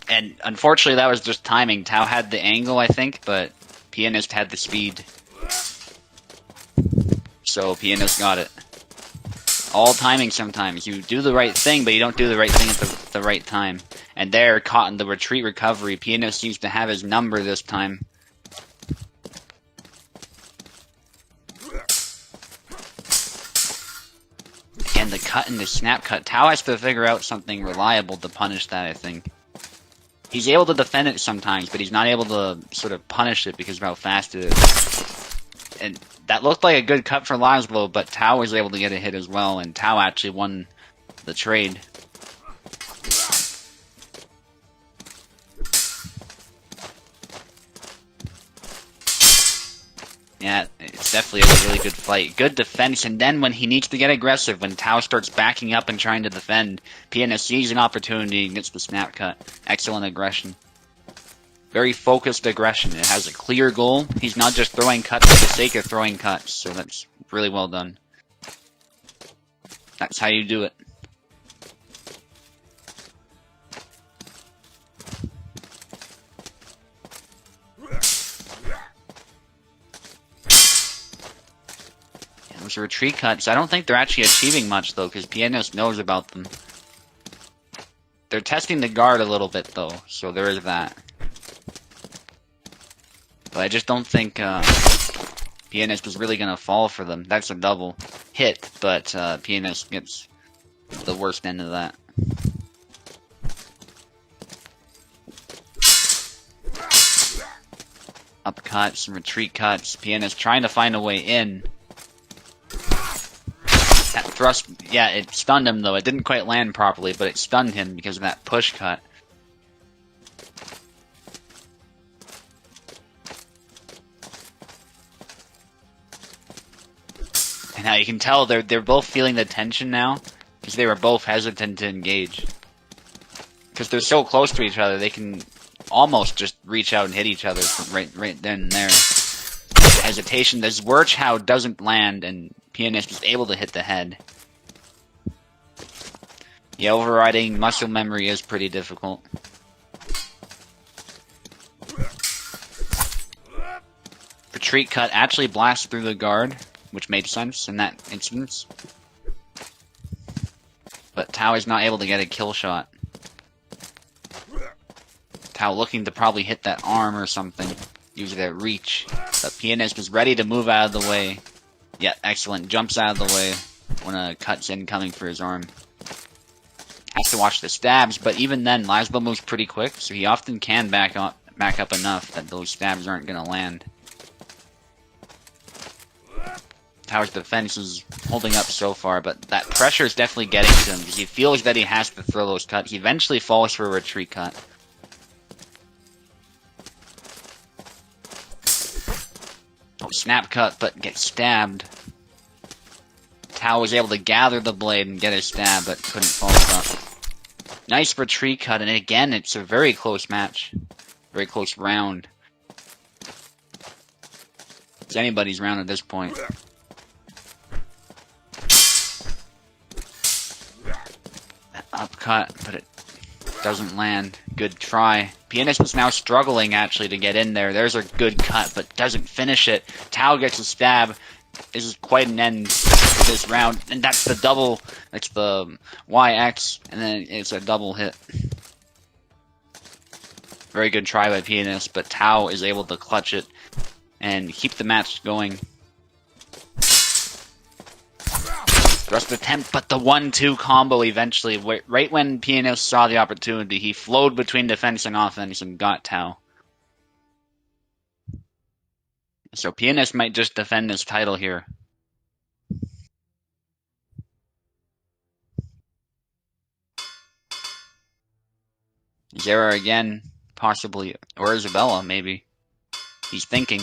And unfortunately that was just timing. Tau had the angle, I think, but Pianist had the speed. So Pianist got it. All timing sometimes. You do the right thing, but you don't do the right thing at the right time. And there, caught in the retreat recovery, Pianist seems to have his number this time. And the cut and the snap cut. Tau has to figure out something reliable to punish that, I think. He's able to defend it sometimes, but he's not able to sort of punish it because of how fast it is. And that looked like a good cut for Laswell, but Tau was able to get a hit as well, and Tau actually won the trade. Yeah, it's definitely a really good fight. Good defense, and then when he needs to get aggressive, when Tau starts backing up and trying to defend, Pianist sees an opportunity and gets the snap cut. Excellent aggression. Very focused aggression. It has a clear goal. He's not just throwing cuts for the sake of throwing cuts, so that's really well done. That's how you do it. Yeah, those are retreat cuts. I don't think they're actually achieving much, though, because Pianist knows about them. They're testing the guard a little bit, though, so there is that. But I just don't think Pianist is really going to fall for them. That's a double hit, but Pianist gets the worst end of that. Up cuts, retreat cuts. Pianist trying to find a way in. That thrust, yeah, it stunned him though. It didn't quite land properly, but it stunned him because of that push cut. And now you can tell they're both feeling the tension now, because they were both hesitant to engage. Because they're so close to each other, they can almost just reach out and hit each other from right then and there. The hesitation, this Werchow doesn't land, and Pianist is able to hit the head. Yeah, overriding muscle memory is pretty difficult. Retreat cut actually blasts through the guard, which made sense in that instance. But Tao is not able to get a kill shot. Tao looking to probably hit that arm or something, use their reach. But Pianist is ready to move out of the way. Yeah, excellent. Jumps out of the way when a cut's incoming for his arm. Has to watch the stabs, but even then, Laszlo moves pretty quick, so he often can back up enough that those stabs aren't going to land. Tao's defense is holding up so far, but that pressure is definitely getting to him, because he feels that he has to throw those cuts. He eventually falls for a retreat cut. Oh, snap cut, but gets stabbed. Tao was able to gather the blade and get his stab, but couldn't follow up. Nice retreat cut, and again, it's a very close match. Very close round. It's anybody's round at this point. Upcut, but it doesn't land. Good try. Pianist was now struggling, actually, to get in there. There's a good cut, but doesn't finish it. Tao gets a stab. This is quite an end to this round. And that's the double. That's the YX, and then it's a double hit. Very good try by Pianist, but Tao is able to clutch it and keep the match going. Thrust attempt, but the 1-2 combo eventually, right when Pianist saw the opportunity, he flowed between defense and offense and got Tao. So Pianist might just defend his title here. Zera again, possibly, or Isabella, maybe. He's thinking.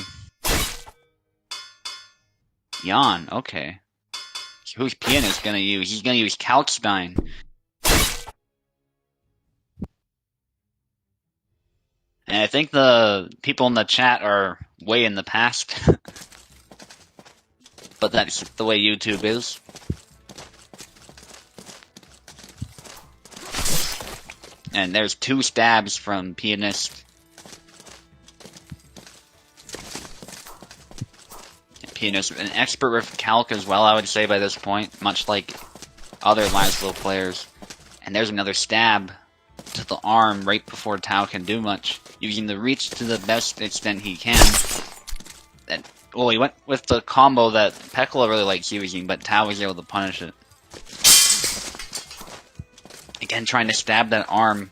Jan, okay. So who's Pianist gonna use? He's gonna use Kalkstein. And I think the people in the chat are way in the past. But that's the way YouTube is. And there's 2 stabs from Pianist. And Pianist, an expert with Calc as well, I would say by this point, much like other Laszlo players. And there's another stab to the arm right before Tao can do much, using the reach to the best extent he can. And, well, he went with the combo that Pekla really likes using, but Tao was able to punish it. Again, trying to stab that arm.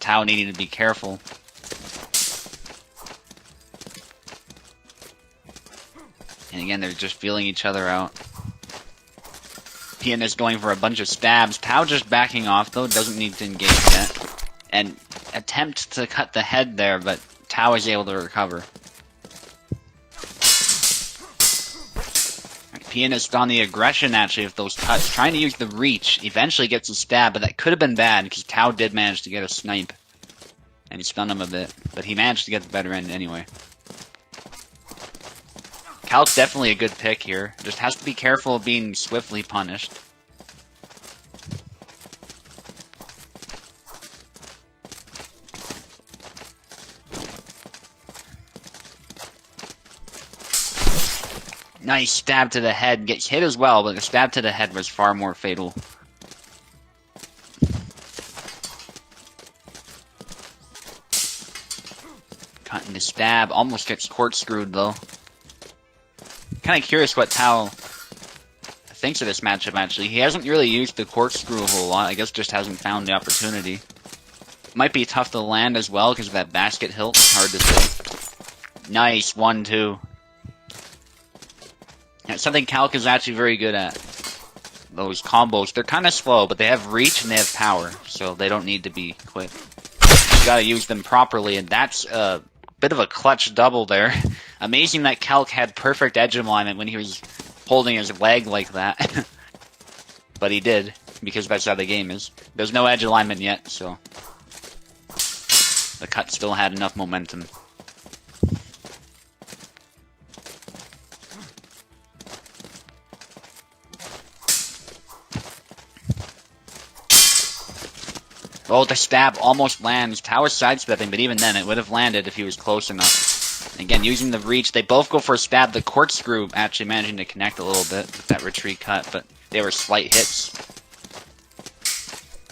Tao needing to be careful. And again, they're just feeling each other out. Pianist going for a bunch of stabs. Tao just backing off, though. Doesn't need to engage yet. And attempt to cut the head there, but Tao is able to recover. Pianist on the aggression, actually, with those cuts. Trying to use the reach. Eventually gets a stab, but that could have been bad, because Tao did manage to get a snipe. And he stunned him a bit. But he managed to get the better end anyway. Calc's definitely a good pick here. Just has to be careful of being swiftly punished. Nice stab to the head. Gets hit as well, but the stab to the head was far more fatal. Cutting the stab. Almost gets Quart screwed, though. Kind of curious what Tao thinks of this matchup, actually. He hasn't really used the corkscrew a whole lot. I guess just hasn't found the opportunity. Might be tough to land as well because of that basket hilt. Hard to say. Nice, 1-2. Yeah, something Calc is actually very good at. Those combos, they're kind of slow, but they have reach and they have power, so they don't need to be quick. You gotta use them properly, and that's a bit of a clutch double there. Amazing that Calc had perfect edge alignment when he was holding his leg like that. But he did, because that's how the game is. There's no edge alignment yet, so the cut still had enough momentum. Oh, the stab almost lands. Tower sidestepping, but even then, it would have landed if he was close enough. Again, using the reach, they both go for a stab. The corkscrew actually managing to connect a little bit with that retreat cut, but they were slight hits.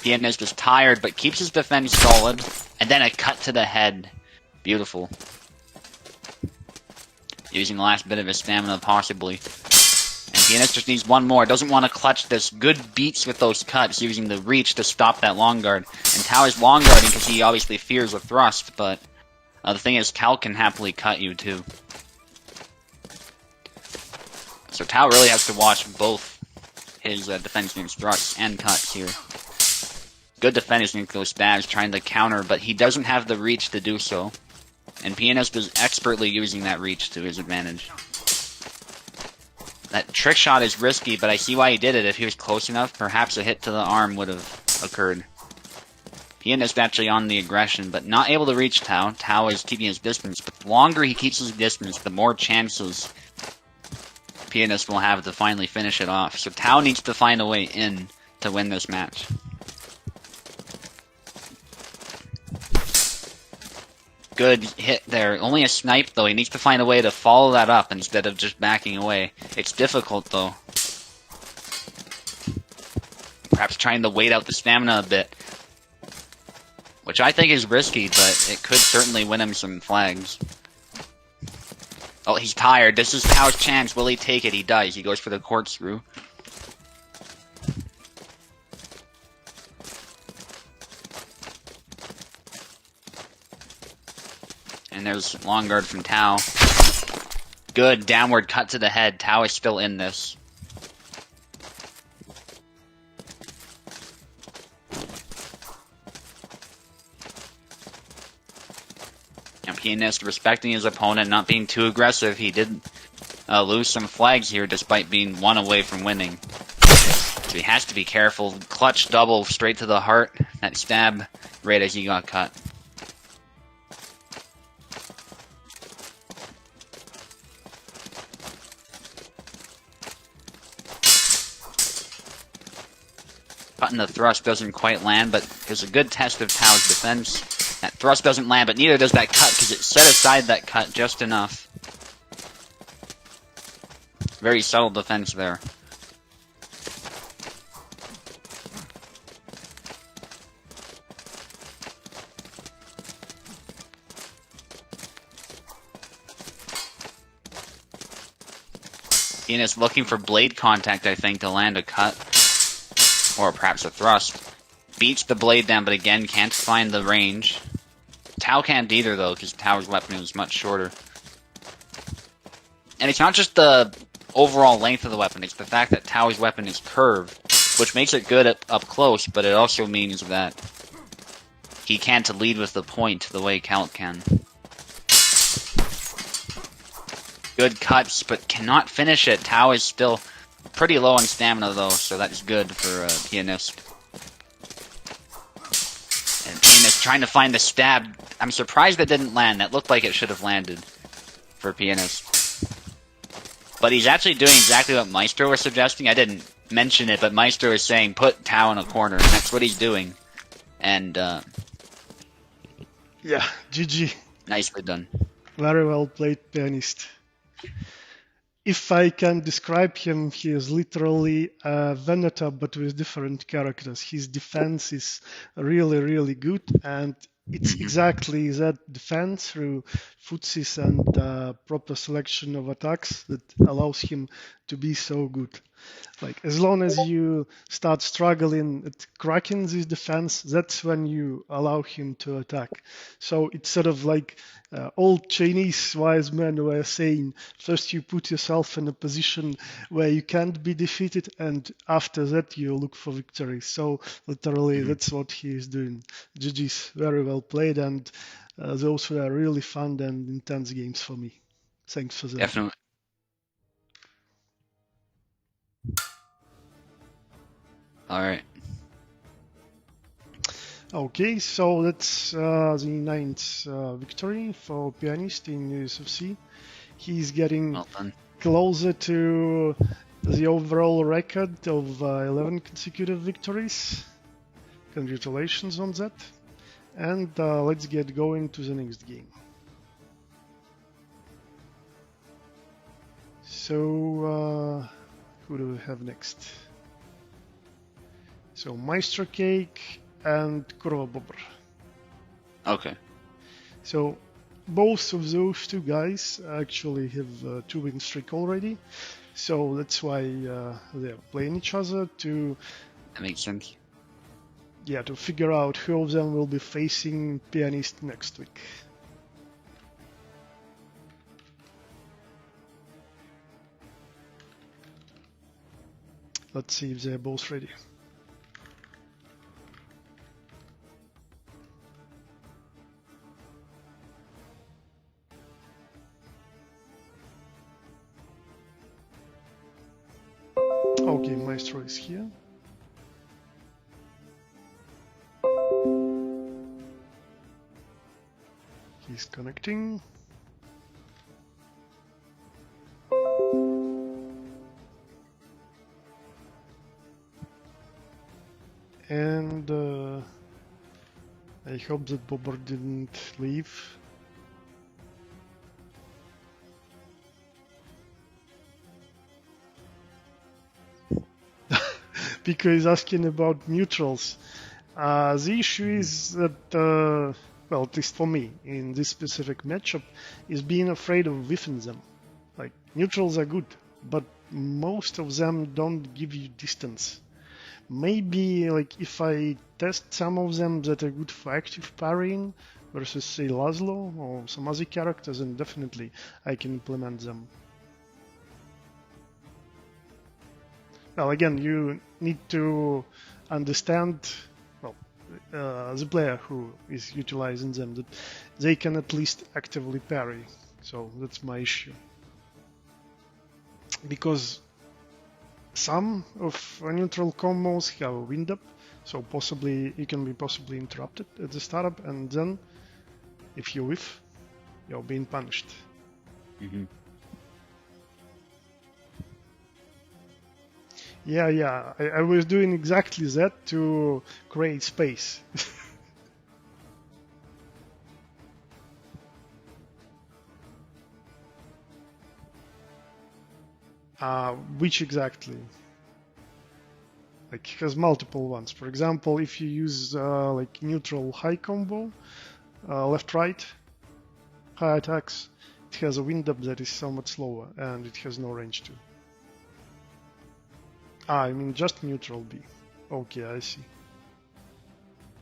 Pianist is tired, but keeps his defense solid. And then a cut to the head. Beautiful. Using the last bit of his stamina, possibly. And Pianist just needs one more. Doesn't want to clutch this. Good beats with those cuts, using the reach to stop that long guard. And Tao's long guarding because he obviously fears a thrust, but the thing is, Cal can happily cut you too. So Tao really has to watch both his defense against thrusts and cuts here. Good defense against those stabs, trying to counter, but he doesn't have the reach to do so. And Pianist is expertly using that reach to his advantage. That trick shot is risky, but I see why he did it. If he was close enough, perhaps a hit to the arm would have occurred. Pianist actually on the aggression, but not able to reach Tao. Tao is keeping his distance, but the longer he keeps his distance, the more chances Pianist will have to finally finish it off. So Tao needs to find a way in to win this match. Good hit there. Only a snipe, though. He needs to find a way to follow that up instead of just backing away. It's difficult, though. Perhaps trying to wait out the stamina a bit. Which I think is risky, but it could certainly win him some flags. Oh, he's tired. This is Tao's chance. Will he take it? He does. He goes for the corkscrew. And there's long guard from Tao. Good downward cut to the head. Tao is still in this. And Pianist respecting his opponent, not being too aggressive. He did lose some flags here despite being one away from winning. So he has to be careful. Clutch double straight to the heart. That stab right as he got cut. Cutting the thrust doesn't quite land, but there's a good test of Tao's defense. That thrust doesn't land, but neither does that cut, because it set aside that cut just enough. Very subtle defense there. Pianist looking for blade contact, I think, to land a cut. Or perhaps a thrust. Beats the blade down, but again, can't find the range. Tao can't either, though, because Tao's weapon is much shorter. And it's not just the overall length of the weapon, it's the fact that Tao's weapon is curved, which makes it good up close, but it also means that he can't lead with the point the way Count can. Good cuts, but cannot finish it. Tao is still pretty low on stamina, though, so that's good for Pianist. And Pianist trying to find the stab. I'm surprised that didn't land. That looked like it should have landed for Pianist. But he's actually doing exactly what Maestro was suggesting. I didn't mention it, but Maestro is saying put Tao in a corner, and that's what he's doing. And, yeah, GG. Nicely done. Very well played, Pianist. If I can describe him, he is literally a Veneta, but with different characters. His defense is really, really good, and it's exactly that defense through footsies and proper selection of attacks that allows him to be so good. Like, as long as you start struggling at cracking this defense, that's when you allow him to attack. So it's sort of like old Chinese wise men were saying, first you put yourself in a position where you can't be defeated, and after that you look for victory. So literally, that's what he is doing. GG's, very well played, and those were really fun and intense games for me. Thanks for that. Definitely. All right. Okay, so that's the ninth victory for Pianist in USFC. He's getting Well done. closer to the overall record of 11 consecutive victories. Congratulations on that. And let's get going to the next game. So, who do we have next? So, Maestro Cake and Kurva Bobber. Okay. So, both of those two guys actually have a 2-win streak already. So, that's why they're playing each other to... That makes sense. Yeah, to figure out who of them will be facing Pianist next week. Let's see if they're both ready. Okay, Maestro is here. He's connecting. And I hope that Bobber didn't leave. Because he's asking about neutrals. The issue is that, well, at least for me, in this specific matchup, is being afraid of whiffing them. Like, neutrals are good, but most of them don't give you distance. Maybe, like, if I test some of them that are good for active parrying versus, say, Laszlo or some other characters, then definitely I can implement them. Well, again, you need to understand, well, the player who is utilizing them, that they can at least actively parry. So that's my issue. Because some of neutral combos have a wind up, so possibly you can be possibly interrupted at the startup, and then if you whiff, you're being punished. Mm-hmm. Yeah, I was doing exactly that to create space. Which exactly? Like, it has multiple ones. For example, if you use like neutral high combo, left-right, high attacks, it has a wind up that is somewhat slower, and it has no range too. I mean just neutral B. Okay, I see.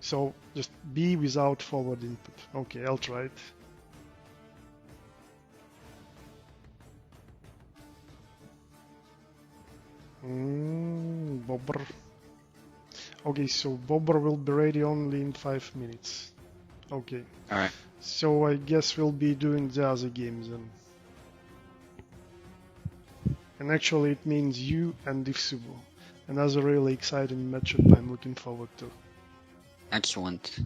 So just B without forward input. Okay, I'll try it. Bobber. Okay, so Bobber will be ready only in 5 minutes. Okay. Alright. So I guess we'll be doing the other games then. And actually it means you and Ifsubo. Another really exciting matchup I'm looking forward to. Excellent.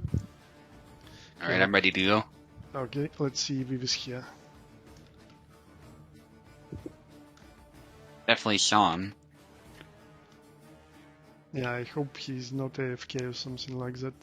Alright, I'm ready to go. Okay, let's see if Viv is here. Definitely saw him. Yeah, I hope he's not AFK or something like that.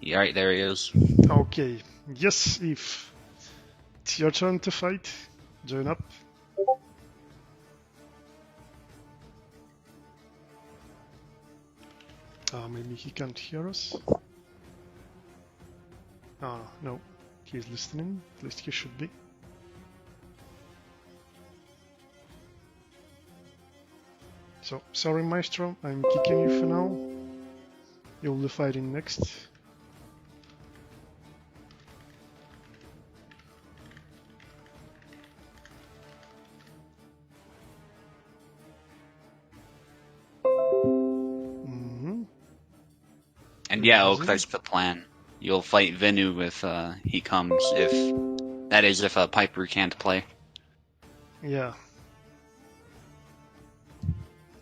Yeah, right, there he is. Okay, yes, Eve. It's your turn to fight. Join up. Maybe he can't hear us. No, he's listening. At least he should be. So, sorry Maestro, I'm kicking you for now. You'll be fighting next. And yeah, Oak, that's the plan. You'll fight Venu if he comes, if Piper can't play. Yeah.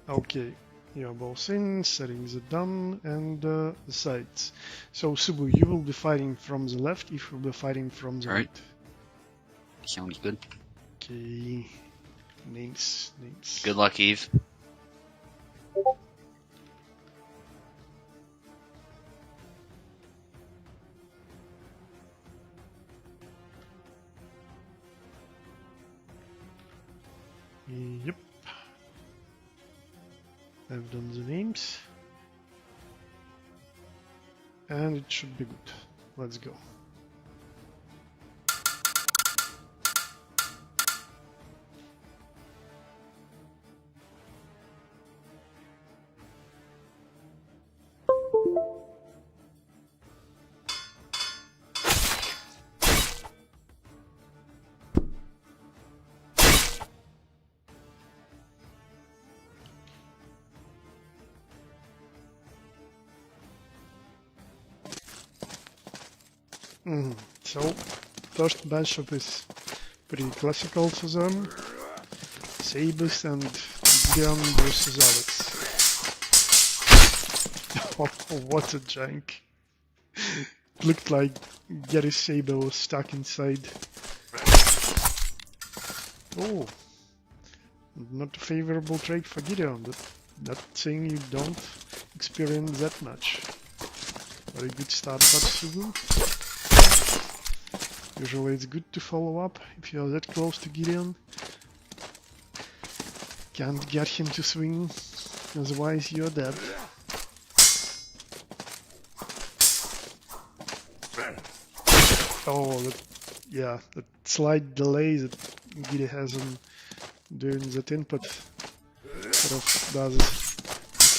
Okay, you're both in, settings are done, and the sides. So Subu, you will be fighting from the left, if you'll be fighting from the right. Sounds good. Okay, names. Good luck, Eve. Yep. I've done the names. And it should be good. Let's go. So, first matchup is pretty classical for them. Sabus and Gideon versus Alex. Oh, what a jank. Looked like Gary's saber was stuck inside. Oh, not a favorable trade for Gideon. That thing you don't experience that much. Very good start by Subu. Usually it's good to follow up if you're that close to Gideon. Can't get him to swing, otherwise you're dead. Oh, that slight delay that Gideon has on doing that input sort of does a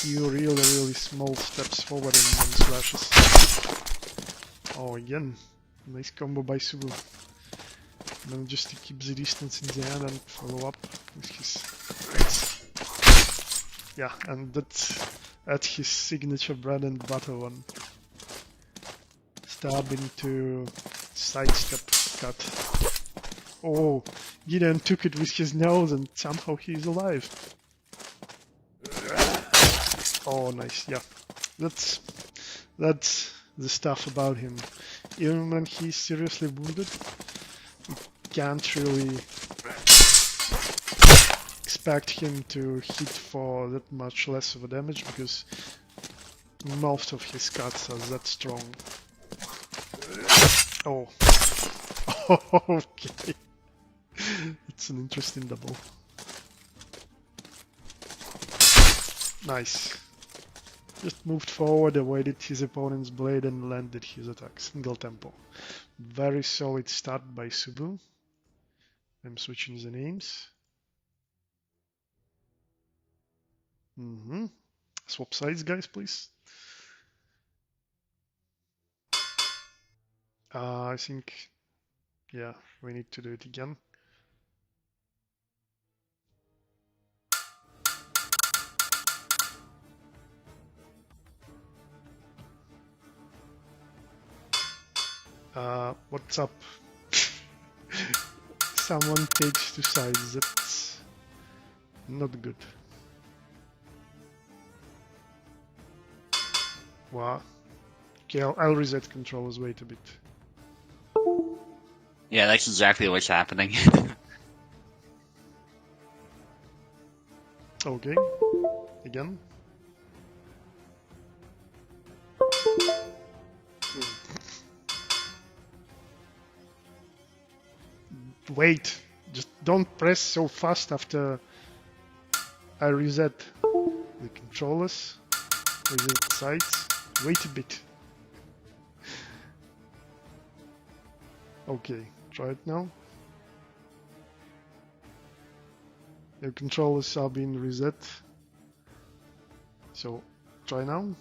few really small steps forward and then slashes. Oh, again. Nice combo by Subu. Manages to keep the distance in the end and follow up with his... Yeah, and that's his signature bread and butter one. Stab into sidestep cut. Oh, Gideon took it with his nose and somehow he's alive. Oh, nice, yeah. That's the stuff about him. Even when he's seriously wounded, you can't really expect him to hit for that much less of a damage because most of his cuts are that strong. Oh. Okay. It's an interesting double. Nice. Just moved forward, avoided his opponent's blade and landed his attack. Single tempo. Very solid start by Subu. I'm switching the names. Swap sides, guys, please. I think, yeah, we need to do it again. What's up? Someone takes two sides, that's not good. Wow. Okay, I'll reset controllers, wait a bit. Yeah, that's exactly what's happening. Okay, again. Wait, just don't press so fast after I reset the controllers. Reset sights. Wait a bit. Okay, try it now. Your controllers are being reset. So, try now.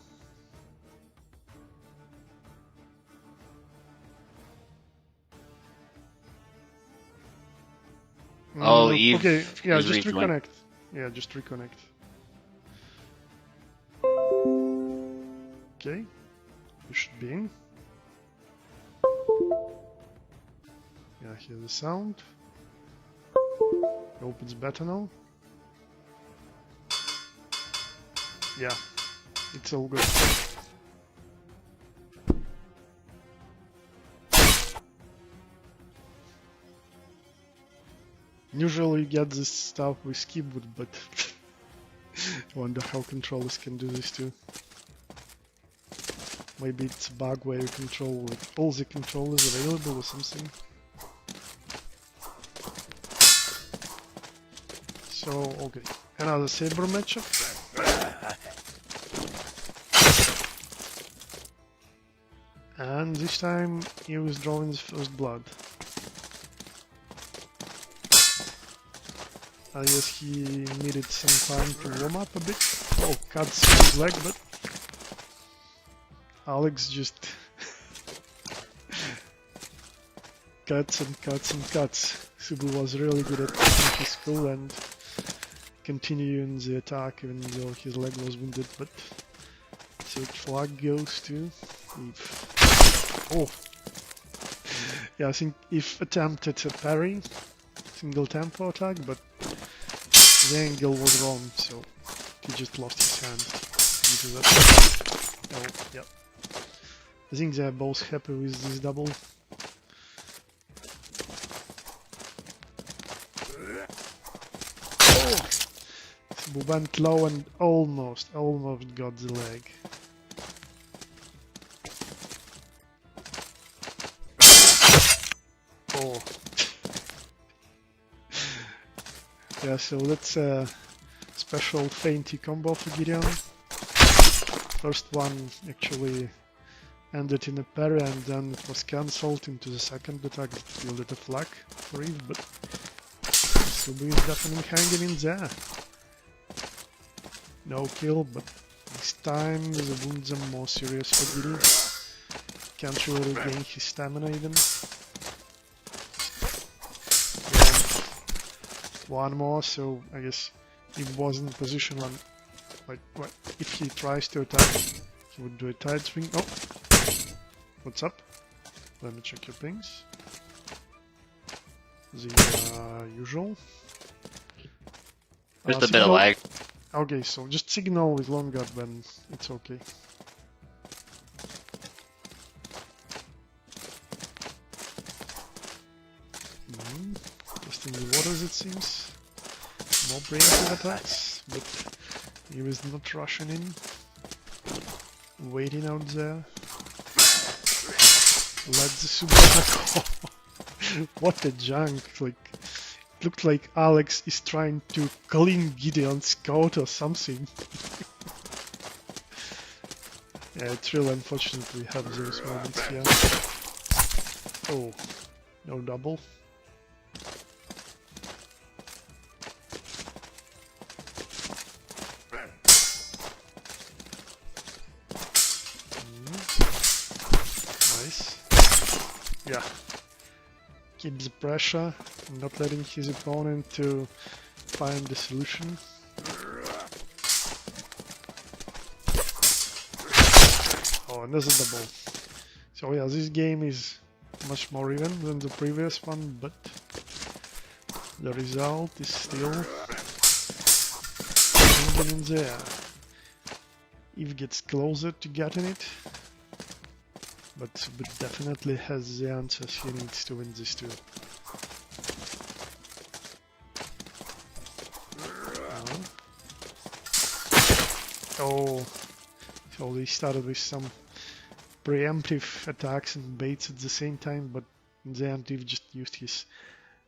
Oh, Eve okay, yeah, is just rejoined. reconnect. Yeah, just reconnect. Okay, you should be in. Yeah, hear the sound. Hope it's better now. Yeah, it's all good. Usually you get this stuff with keyboard, but I wonder how controllers can do this too. Maybe it's a bug where you control like all the controllers available or something. So, okay, another Saber matchup. And this time he was drawing his first blood. I guess he needed some time to warm up a bit. Oh, cuts his leg, but Alex just cuts and cuts and cuts. Subu was really good at taking his skill and continuing the attack even though his leg was wounded, but so flag goes to Eve. Oh! Yeah, I think Eve attempted a parry, single tempo attack, but the angle was wrong, so he just lost his hand due to that. Oh, yeah. I think they're both happy with this double. Oh! Subu went low and almost got the leg. Oh. Yeah, so that's a special feinty combo for Gideon. First one actually ended in a parry and then it was cancelled into the second attack that fielded a flag for Eve, but Subu is definitely hanging in there. No kill, but this time the wounds are more serious for Gideon. Can't really regain his stamina even. One more, so I guess he was in position when, like, if he tries to attack, he would do a tide swing. Oh, what's up? Let me check your pings. The usual. Just a bit of lag. Okay, so just signal with long guard when it's okay. Just in the waters it seems. More preemptive attacks, but he was not rushing in. Waiting out there. Let the super attack. What a junk! Like, it looked like Alex is trying to clean Gideon's coat or something. Yeah, it's real unfortunate we have those moments here. Oh, no double. Nice. Yeah. Keep the pressure, not letting his opponent to find the solution. Oh, another double. So yeah, this game is much more even than the previous one, but the result is still hanging in there. Eve gets closer to getting it, but definitely has the answers he needs to win this too. Oh, so they started with some preemptive attacks and baits at the same time, but in the end Eve just used his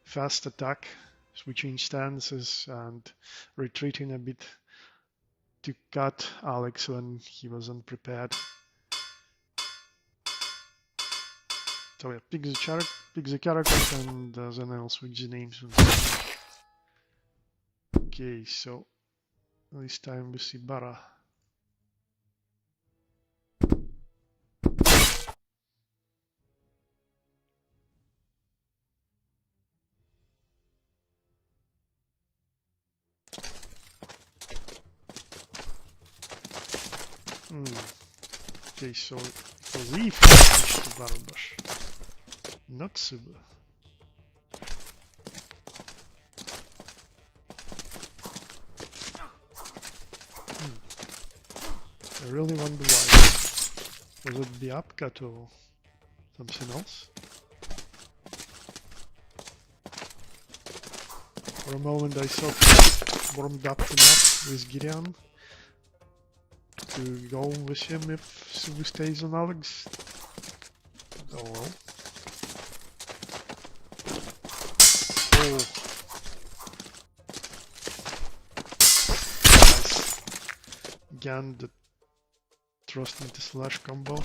fast attack, switching stances and retreating a bit to cut Alex when he was unprepared. So yeah, pick the characters and then I'll switch the names. Okay, so this time we see Bara. Okay, so it was Eve who switched to Barbash, not Suba. I really wonder why. Was it the upcut or something else? For a moment I thought he warmed up enough with Gideon to go with him if Subu stays on Alex. Oh well. Oh. Nice. Again, the thrust into slash combo.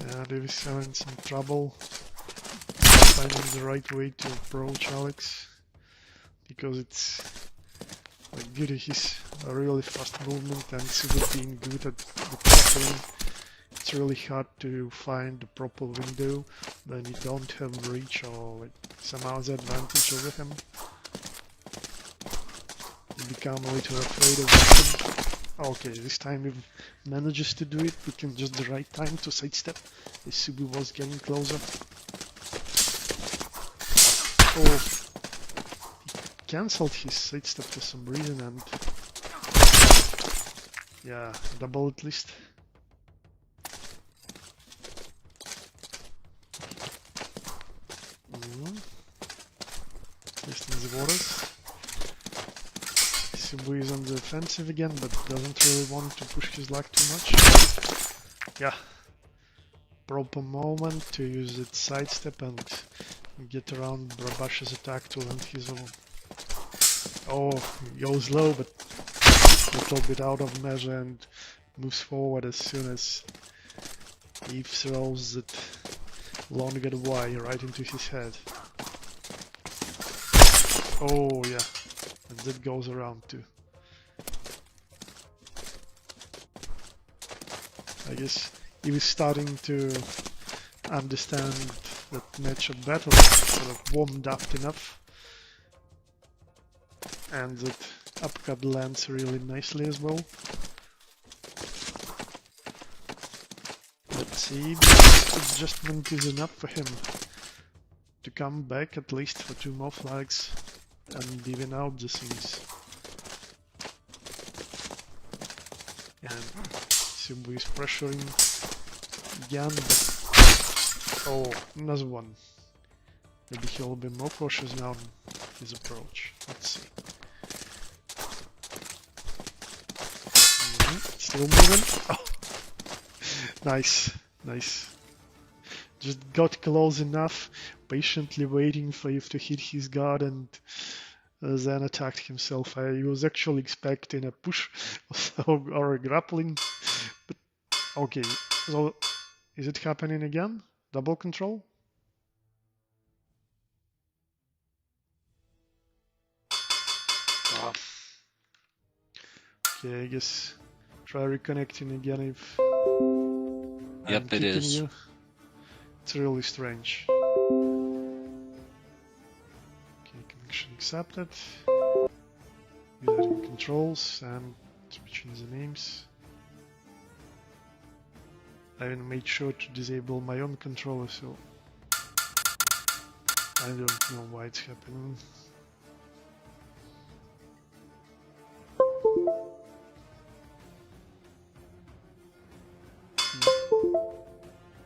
And if he's having some trouble finding the right way to approach Alex, because it's like due to his really fast movement and Subu being good at the tackling, it's really hard to find the proper window when you don't have reach or like some other advantage over him. You become a little afraid of him. Okay, this time he manages to do it, picking just the right time to sidestep as Subu was getting closer. Oh, he cancelled his sidestep for some reason and yeah, double at least. Testing the waters. Subu is on the offensive again, but doesn't really want to push his luck too much. Yeah. Proper moment to use its sidestep and get around Brabash's attack to land his own. Oh, he goes low, but a little bit out of measure and moves forward as soon as Eve throws that longer Y right into his head. Oh yeah, and that goes around too. I guess he was starting to understand that matchup battle, sort of warmed up enough, and that upcut lands really nicely as well. Let's see, this adjustment is enough for him to come back at least for 2 more flags and even out the things. And Subu is pressuring again, but oh, another one. Maybe he'll be more cautious now in his approach. Let's see. Still moving. Oh. Nice, nice. Just got close enough, patiently waiting for you to hit his guard and then attacked himself. I was actually expecting a push or a grappling, but okay. So is it happening again? Double control? Oh. Okay, I guess try reconnecting again if Yep, it is. you. It's really strange. Okay, connection accepted. Using controls and switching the names. I even made sure to disable my own controller, so I don't know why it's happening.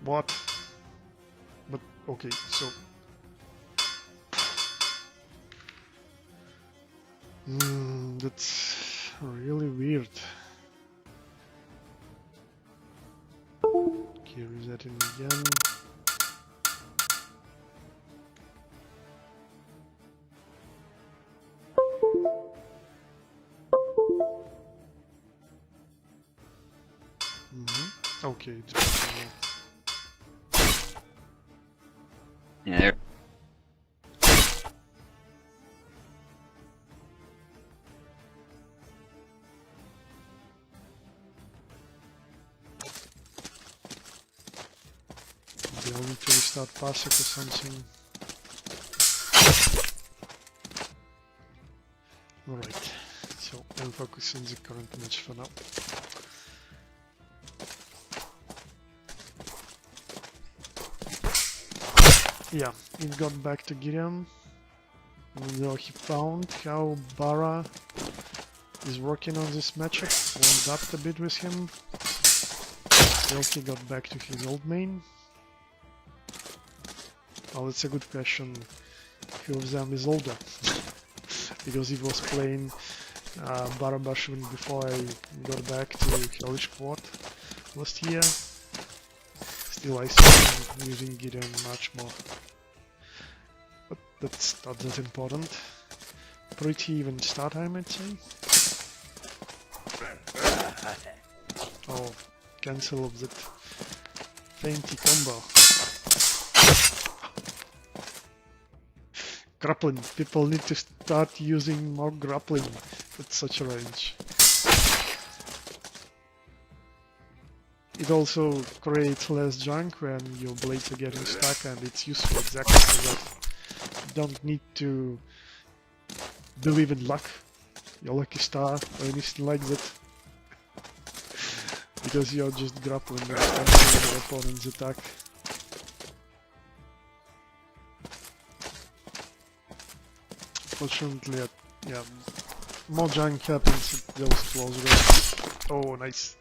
What? But okay, so that's really weird. Okay, resetting again. Okay, it's better. Yeah, there. They'll need to restart Pasek or something. Alright, so I'll focus on the current match for now. Yeah, he got back to Gideon. Though he found how Bara is working on this matchup, warmed up a bit with him. Still he got back to his old main. Well, it's a good question. Who of them is older? Because he was playing Barabashun before I got back to Hellish Quart last year. Still I see him using Gideon much more. But that's not that important. Pretty even start, I might say. Oh, cancel of that fainty combo. Grappling. People need to start using more grappling at such a range. It also creates less junk when your blades are getting stuck, and it's useful exactly for that. You don't need to believe in luck, your lucky star, or anything like that. Because you're just grappling and canceling your opponent's attack. Fortunately, yeah, more junk happens at those close ranges. Oh, nice.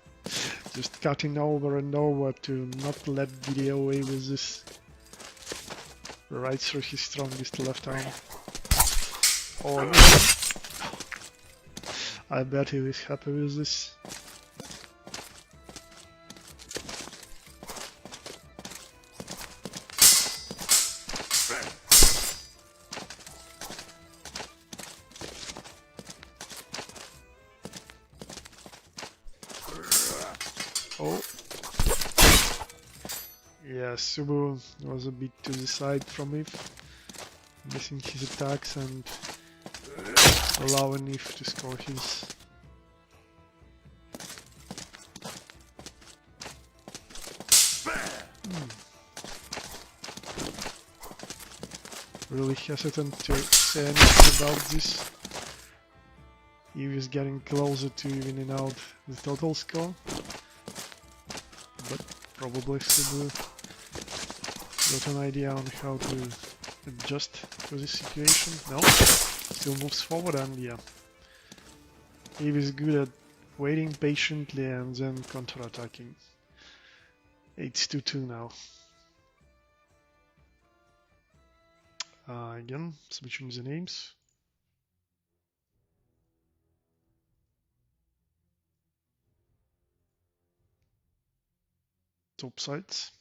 Just cutting over and over to not let get away with this. Right through his strongest left arm. Oh no. I bet he was happy with this. Oh. Yeah, Subu was a bit to the side from If, missing his attacks and allowing If to score his. Really hesitant to say anything about this. He was getting closer to evening out the total score, but probably Subu got an idea on how to adjust to this situation. No, still moves forward, and yeah, he was good at waiting patiently and then counter-attacking. It's 2-2 now. Again, switching the names. Top sides.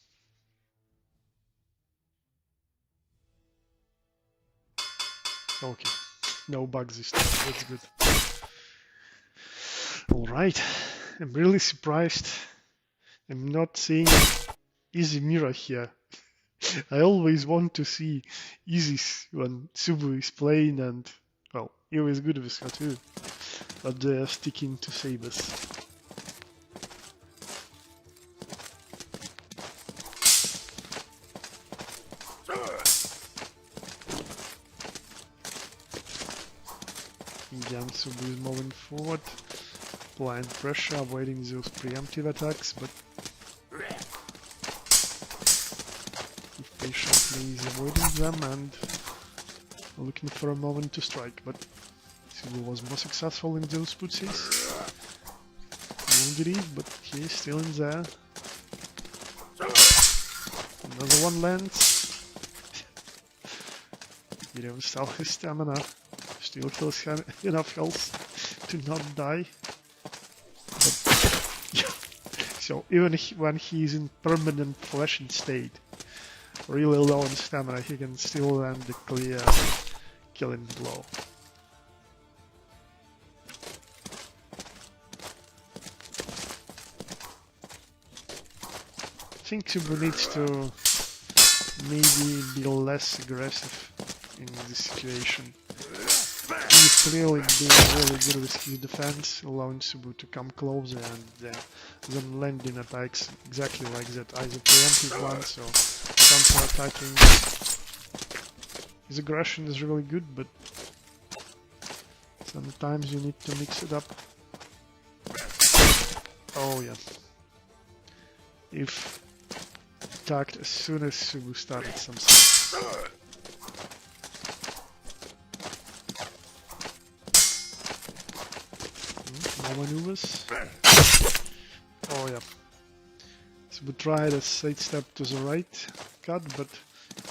Okay, no bugs this time, that's good. Alright, I'm really surprised I'm not seeing Easy Mira here. I always want to see Easy when Subu is playing, and well, he was good with her too, but they're sticking to Sabers. Again, Subu is moving forward, applying pressure, avoiding those preemptive attacks, but patiently is avoiding them and looking for a moment to strike, but Subu was more successful in those putsies. But he is still in there. Another one lands. He didn't sell his stamina. Still kills enough health to not die. But, yeah. So even when he's in permanent flashing state, really low on stamina, he can still land the clear killing blow. think Subu needs to maybe be less aggressive in this situation. He's really being really good with his defense, allowing Subu to come closer and then landing attacks exactly like that, either preemptive one, so counter-attacking. His aggression is really good, but sometimes you need to mix it up. Oh yeah. If attacked as soon as Subu started something. No maneuvers. Oh yeah. Subu tried a sidestep to the right cut, but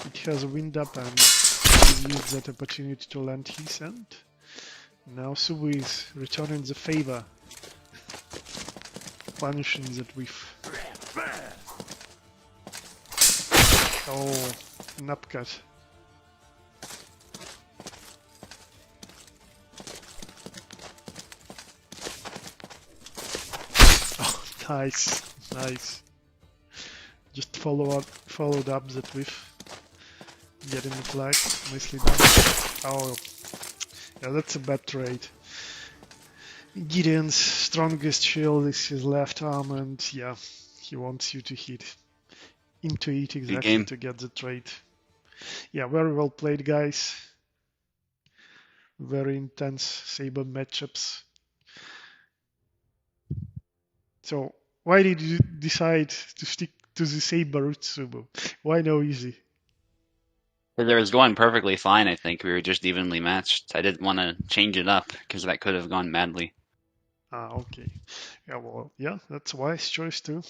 it has a wind up and he used that opportunity to land his end. Now Subu is returning the favor, punishing that whiff. Oh, an upcut. Oh, nice, nice. Just followed up that whiff. Getting the flag, nicely done. Oh, yeah, that's a bad trade. Gideon's strongest shield is his left arm, and yeah, he wants you to hit into it exactly to get the trade. Yeah, very well played, guys. Very intense Saber matchups. So, why did you decide to stick to the Saber route, Subu? Why no easy? It was going perfectly fine, I think. We were just evenly matched. I didn't want to change it up because that could have gone badly. Ah, okay. Yeah, well, yeah, that's a wise choice too.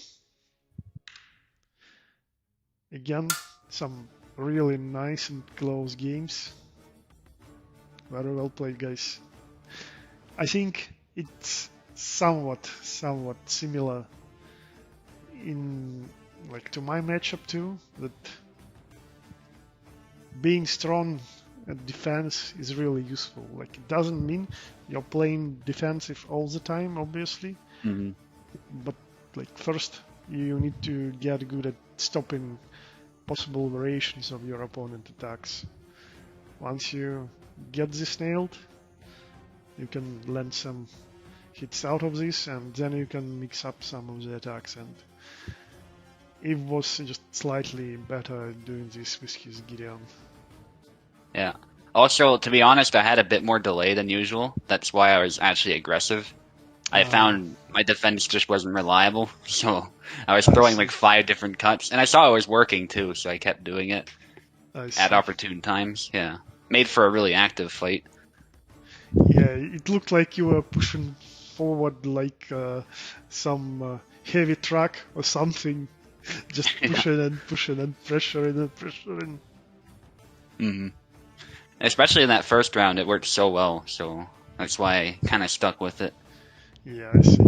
Again, some really nice and close games. Very well played, guys. I think it's somewhat similar in to my matchup too, that being strong at defense is really useful. Like, it doesn't mean you're playing defensive all the time, obviously, but first you need to get good at stopping possible variations of your opponent attacks. Once you get this nailed, you can land some hits out of this, and then you can mix up some of the attacks, and it was just slightly better doing this with his Gideon. Yeah. Also, to be honest, I had a bit more delay than usual. That's why I was actually aggressive. I found my defense just wasn't reliable, so I was throwing 5 different cuts, and I saw it was working too, so I kept doing it at opportune times. Yeah, made for a really active fight. Yeah, it looked like you were pushing forward like some heavy truck or something, just pushing and pushing and pressuring and pressuring. Mm-hmm. Especially in that first round, it worked so well, so that's why I kind of stuck with it. Yeah, I see.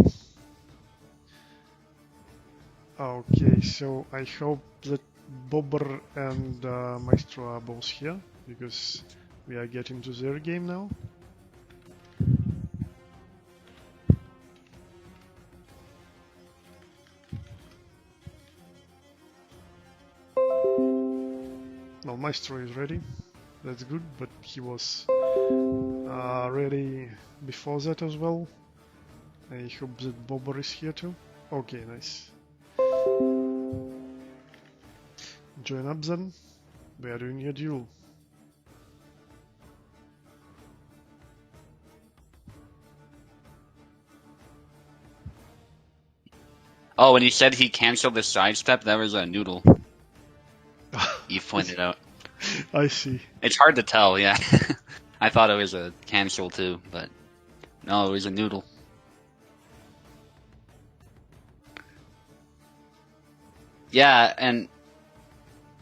Okay, so I hope that Bobber and Maestro are both here, because we are getting to their game now. No, Maestro is ready. That's good, but he was ready before that as well. I hope that Bobber is here too. Okay, nice. Join up then. We are doing a duel. Oh, when he said he canceled the sidestep, that was a noodle. You pointed out. I see. It's hard to tell, yeah. I thought it was a cancel too, but no, it was a noodle. Yeah, and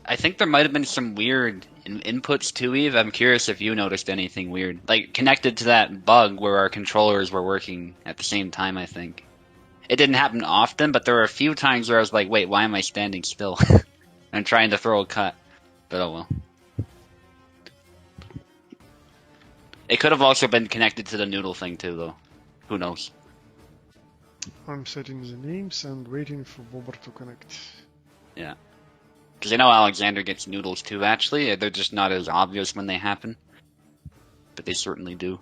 I think there might have been some weird inputs too, Eve. I'm curious if you noticed anything weird. Like, connected to that bug where our controllers were working at the same time, I think. It didn't happen often, but there were a few times where I was like, wait, why am I standing still? I'm trying to throw a cut. But oh well. It could have also been connected to the noodle thing too, though. Who knows? I'm setting the names and waiting for Bobber to connect. Yeah. Because I know Alexander gets noodles too, actually. They're just not as obvious when they happen. But they certainly do.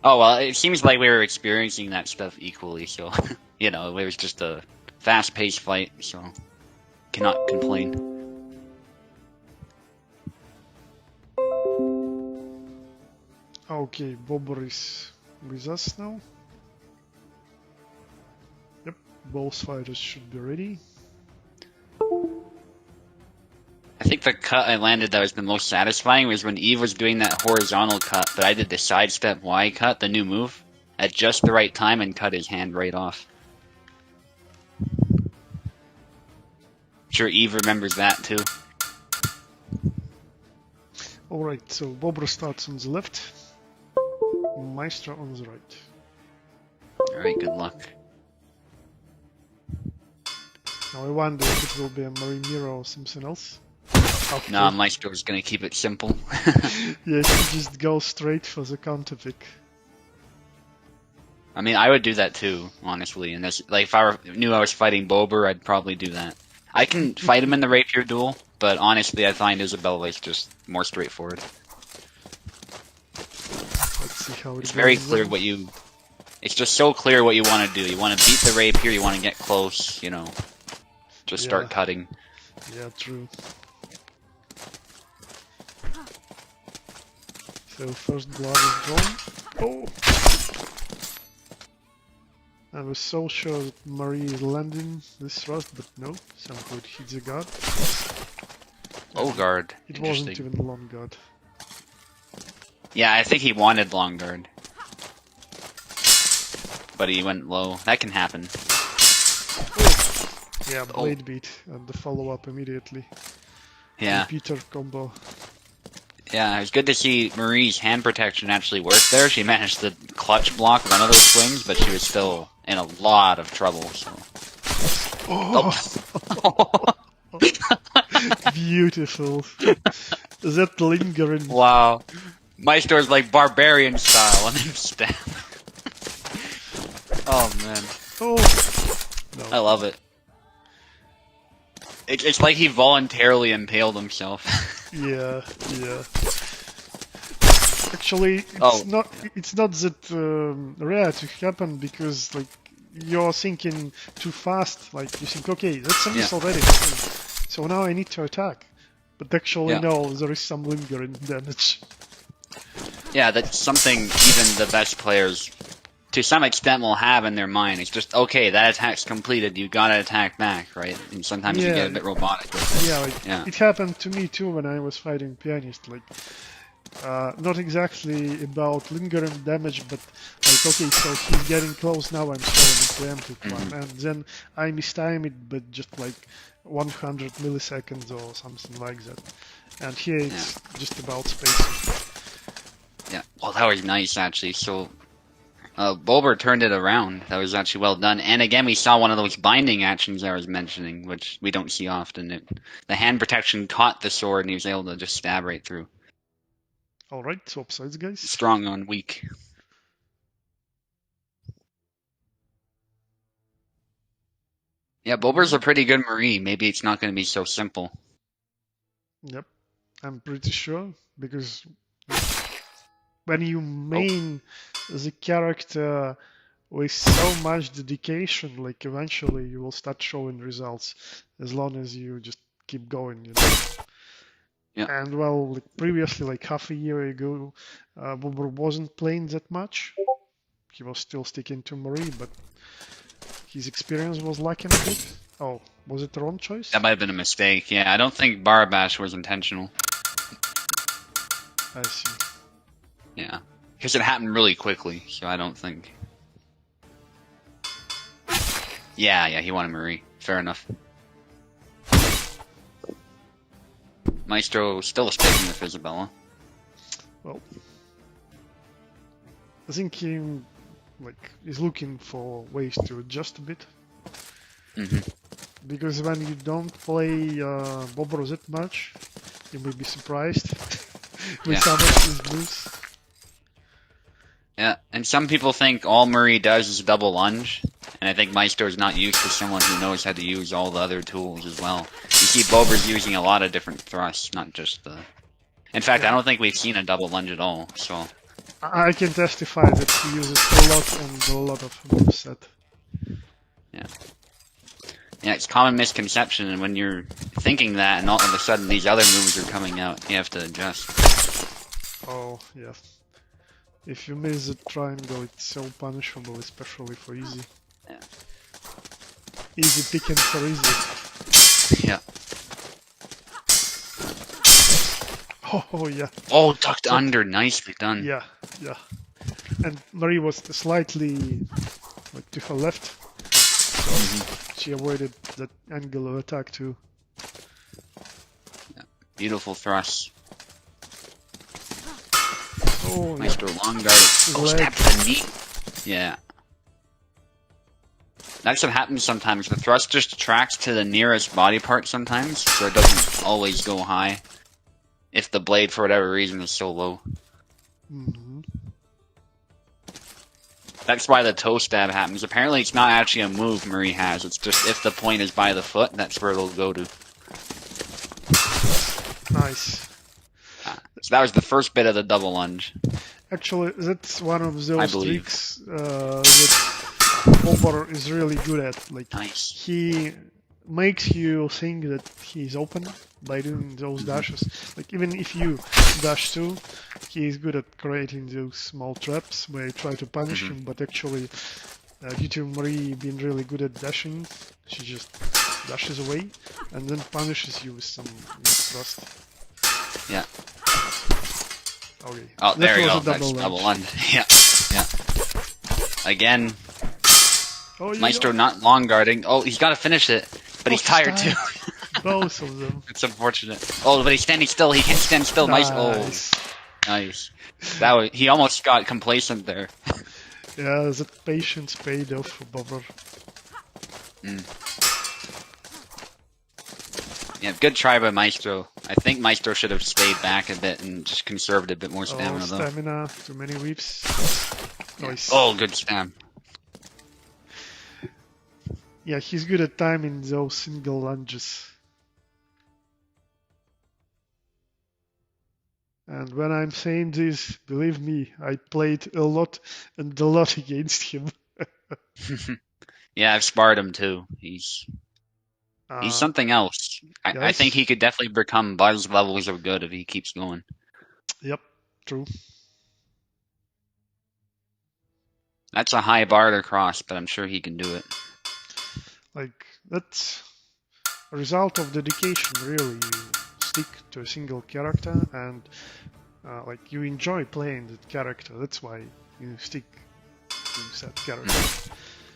Oh, well, it seems like we were experiencing that stuff equally, so, you know, it was just a fast-paced fight, so cannot complain. Okay, Bobber is with us now. Yep, both fighters should be ready. I think the cut I landed that was the most satisfying was when Eve was doing that horizontal cut, but I did the sidestep Y cut, the new move, at just the right time and cut his hand right off. Sure Eve remembers that too. Alright, so Bobber starts on the left, Maestro on the right. Alright, good luck. Now I wonder if it will be a Marinero or something else. Okay. Nah, Maestro's gonna keep it simple. Yeah, he just goes straight for the counter pick. I mean, I would do that too, honestly. And like, if I knew I was fighting Bober, I'd probably do that. I can fight him in the rapier duel, but honestly, I find Isabella is just more straightforward. Let's see how It's very clear what you. It's just so clear what you want to do. You want to beat the rapier. You want to get close. You know, just start cutting. Yeah, true. So first blood is drawn. Oh! I was so sure that Marie is landing this thrust, but no, somehow it hits the guard. Low guard. It wasn't even long guard. Yeah, I think he wanted long guard. But he went low. That can happen. Oh. Yeah, blade beat and the follow-up immediately. Yeah. Repeater combo. Yeah, it was good to see Marie's hand protection actually work there. She managed to clutch block one of those swings, but she was still in a lot of trouble. So. Oh. Beautiful. That lingering. Wow. Maestro's like barbarian style and then stab. Oh man. Oh. No. I love it. It's like he voluntarily impaled himself. Yeah. Actually, it's not that rare to happen because like you're thinking too fast. Like you think, okay, that's a miss already, so now I need to attack. But actually, no, there is some lingering damage. Yeah, that's something even the best players, to some extent, will have in their mind. It's just, okay, that attack's completed, you gotta attack back, right? And sometimes you get a bit robotic with it. Yeah, it happened to me too when I was fighting Pianist. Like, not exactly about lingering damage, but like, okay, so he's getting close now, I'm throwing a preemptive one, and then I mistime it, but just like 100 milliseconds or something like that. And here it's just about spacing. Yeah, well, that was nice, actually. So, Bober turned it around. That was actually well done. And again, we saw one of those binding actions I was mentioning, which we don't see often. The hand protection caught the sword, and he was able to just stab right through. Alright, swap sides, guys. Strong on weak. Yeah, Bober's a pretty good Marie. Maybe it's not going to be so simple. Yep, I'm pretty sure, because when you main the character with so much dedication, like eventually you will start showing results as long as you just keep going, you know. Yeah. And well, like previously, like half a year ago, Bobber wasn't playing that much. He was still sticking to Marie, but his experience was lacking a bit. Oh, was it the wrong choice? That might have been a mistake. Yeah, I don't think Barabash was intentional. I see. Yeah, because it happened really quickly, so I don't think. Yeah, he wanted Marie. Fair enough. Maestro still sticking with Isabella. Well, I think he is looking for ways to adjust a bit. Because when you don't play Bobber that much, you may be surprised with some of his moves. Yeah, and some people think all Murray does is double lunge, and I think Maestro's not used to someone who knows how to use all the other tools as well. You see Bober's using a lot of different thrusts, not just the... In fact, I Yeah. don't think we've seen a double lunge at all, so... I can testify that he uses a lot and a lot of moveset. Yeah. Yeah, it's common misconception, and when you're thinking that, and all of a sudden these other moves are coming out, you have to adjust. Oh, yeah. If you miss the triangle, it's so punishable, especially for easy. Yeah. Easy picking for easy. Yeah. Oh, yeah. Oh, ducked under, nicely done. Yeah, yeah. And Marie was slightly like to her left, so she avoided that angle of attack too. Yeah. Beautiful thrust. Oh, Maestro yeah. long guard. Oh, stab to the knee. Yeah. That's what happens sometimes. The thrust just tracks to the nearest body part sometimes, so it doesn't always go high. If the blade, for whatever reason, is so low. Mm-hmm. That's why the toe stab happens. Apparently it's not actually a move Murray has, it's just if the point is by the foot, that's where it'll go to. Nice. So that was the first bit of the double lunge. Actually, that's one of I those believe. tricks that Bober is really good at. Like, Nice. he makes you think that he's open by doing those dashes. Like, even if you dash too, he is good at creating those small traps where you try to punish him, but actually, due to Marie being really good at dashing, she just dashes away and then punishes you with some thrust. Yeah. Okay. Oh, there you go. A That's double lunge. Yeah. Yeah. Again, Oh, Maestro not long guarding. Oh, he's got to finish it, but he's tired too. Both of them. It's unfortunate. Oh, but he's standing still. He can't stand still. Nice. Oh, nice. That was, he almost got complacent there. Yeah, that patience paid off for Bober. Yeah, good try by Maestro. I think Maestro should have stayed back a bit and just conserved a bit more stamina, though. Stamina, too many whips. Nice. Oh, good stam. Yeah, he's good at timing those single lunges. And when I'm saying this, believe me, I played a lot and a lot against him. Yeah, I've sparred him too. He's something else. I Yes. think he could definitely become Buzz levels of good if he keeps going. Yep, true. That's a high bar to cross, but I'm sure he can do it. Like, that's a result of dedication, really. You stick to a single character and like you enjoy playing that character. That's why you stick to that character.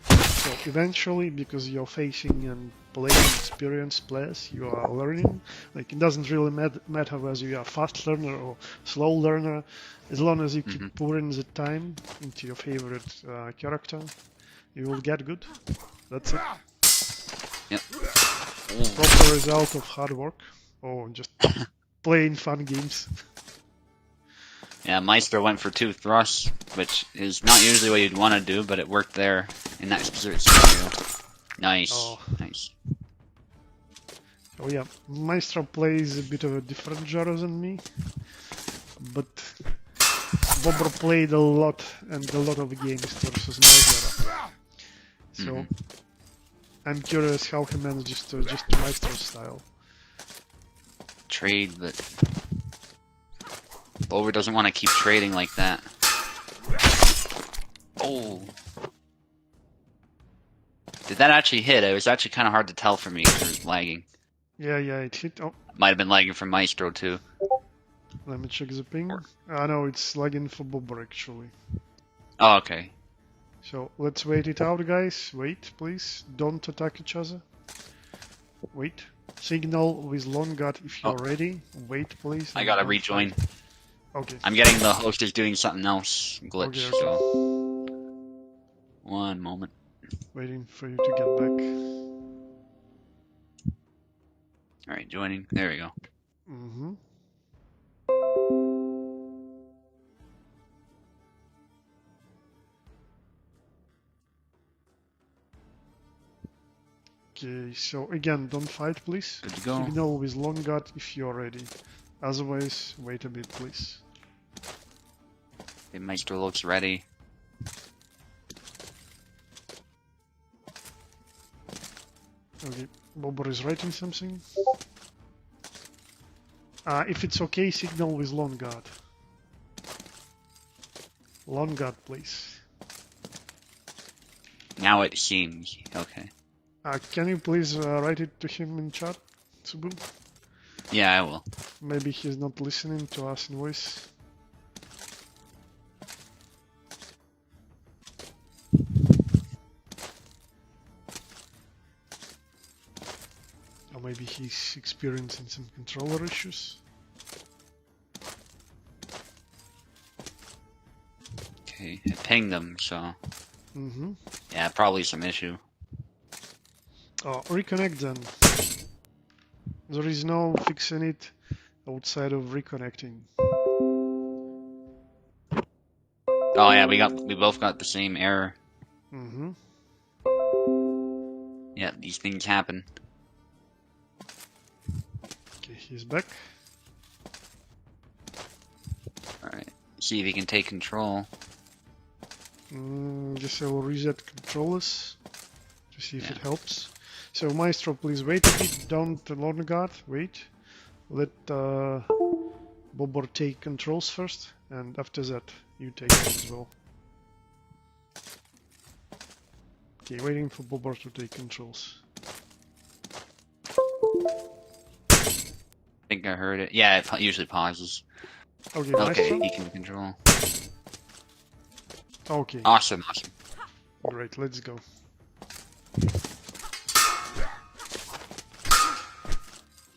So eventually, because you're facing and playing experienced players, you are learning. Like, it doesn't really matter whether you are a fast learner or slow learner. As long as you keep pouring the time into your favorite character, you will get good. That's it. Yep. Proper result of hard work or just playing fun games. Yeah, Maestro went for 2 thrusts, which is not usually what you'd want to do, but it worked there in that specific scenario. Nice. Oh. Nice. Oh yeah, Maestro plays a bit of a different genre than me, but Bobber played a lot and a lot of games versus my genre. So I'm curious how he manages to adjust to Maestro's style. Trade, but Bober doesn't want to keep trading like that. Oh. Did that actually hit? It was actually kind of hard to tell for me because it was lagging. Yeah, it hit. Oh, Might have been lagging from Maestro too. let me check the ping. No, it's lagging for Bobber actually. Oh, okay. So let's wait it out, guys. Wait, please. Don't attack each other. Wait. Signal with long gut if you're ready. Wait, please. I gotta rejoin. Okay. I'm getting the host is doing something else glitch, Okay. so 1 moment. Waiting for you to get back. Alright, joining. There we go. Okay, so again, don't fight, please. Good to go. Signal with long guard if you're ready. Otherwise, wait a bit, please. The Maestro looks ready. Okay, Bobber is writing something. If it's okay, signal with long guard. Long guard, please. Now it seems. Okay. Can you please write it to him in chat, Tsubu? Yeah, I will. Maybe he's not listening to us in voice. Or maybe he's experiencing some controller issues. Okay, I pinged them, so Mm-hmm. yeah, probably some issue. Reconnect then. There is no fixing it outside of reconnecting. Oh yeah, we both got the same error. Mm-hmm. Yeah, these things happen. Okay, he's back. Alright. See if he can take control. Just I will reset controllers to see if Yeah. it helps. So Maestro, please wait a bit, don't long guard, wait. Let Bobber take controls first, and after that you take it as well. Okay, waiting for Bobber to take controls. I think I heard it. Yeah, it usually pauses. Okay, Okay, Maestro? he can control. Okay, Awesome, awesome. great, let's go.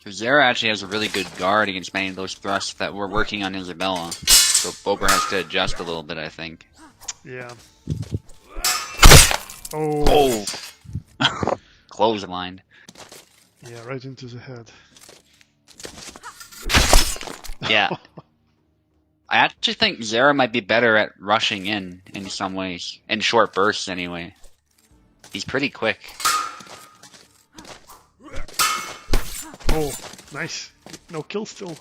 So Zera actually has a really good guard against many of those thrusts that we're working on Isabella. So Bober has to adjust a little bit, I think. Yeah. Oh! Clotheslined. Yeah, right into the head. Yeah. I actually think Zera might be better at rushing in some ways. In short bursts, anyway. He's pretty quick. Oh, nice. No kill still.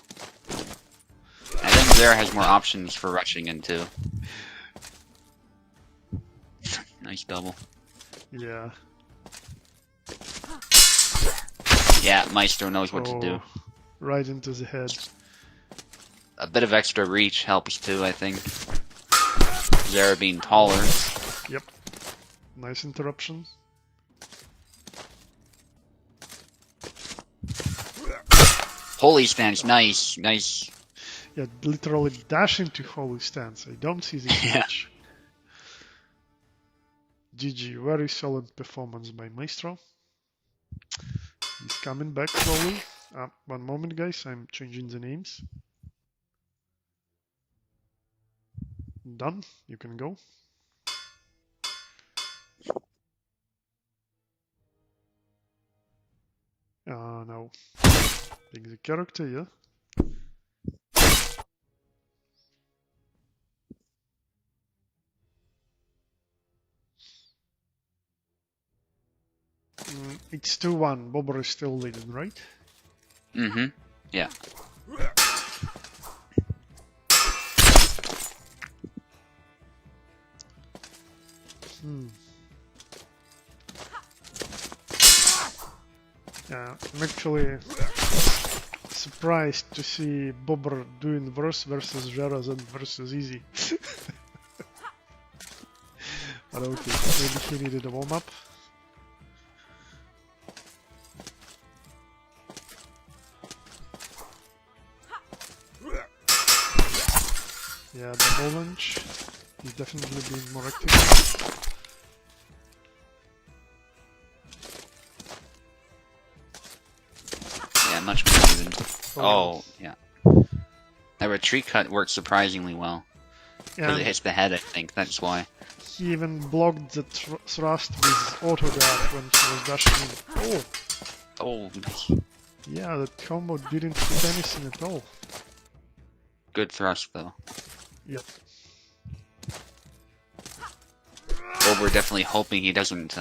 I think Zera has more options for rushing in, too. Nice double. Yeah. Yeah, Maestro knows what to do. Right into the head. A bit of extra reach helps, too, I think. Zera being taller. Yep. Nice interruption. Holy stance, nice, nice. Yeah, literally dash into holy stance. I don't see this Yeah. much. GG, very solid performance by Maestro. He's coming back slowly. One moment, guys, I'm changing the names. Done, you can go. Now, pick the character, yeah. It's 2-1. Bobber is still leading, right? Mm-hmm. Yeah. Yeah, I'm actually surprised to see Bobber doing worse versus Jera than versus Easy. But okay, maybe he needed a warm-up. Yeah, double lunge. He's definitely being more active. Yeah, much more even. Oh, yeah. That retreat cut worked surprisingly well. Because it hits the head, I think, that's why. He even blocked the thrust with auto guard when he was dashing in. Oh! Oh, nice. Yeah, that combo didn't hit anything at all. Good thrust, though. Yep. Well, we're definitely hoping he doesn't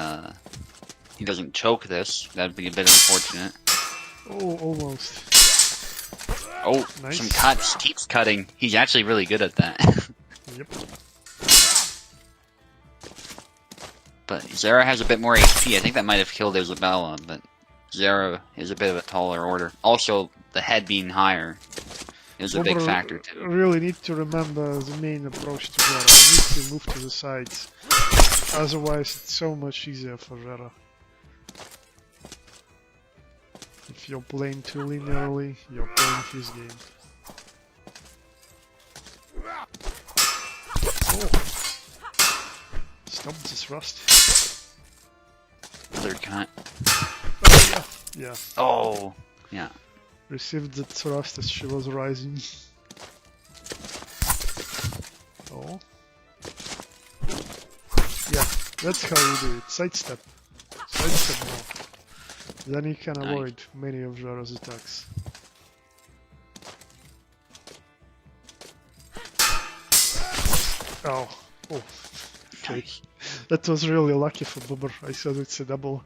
he doesn't choke this. That'd be a bit unfortunate. Oh, almost. Oh, Nice. some cuts. Keeps cutting. He's actually really good at that. Yep. But Zara has a bit more HP. I think that might have killed Isabella, but Zara is a bit of a taller order. Also, the head being higher is a big Bobber factor too. really need to remember the main approach to Zera. You need to move to the sides. Otherwise, it's so much easier for Zera. If you're playing too linearly, you're playing his game. Oh. Stop this rust. Another cut. Oh, yeah. Yeah. Oh, yeah. Received the thrust as she was rising. Oh. Yeah, that's how you do it. Sidestep. Sidestep now. Then you can avoid many of Zara's attacks. Oh. Oh. Okay. That was really lucky for Bobber. I thought it's a double.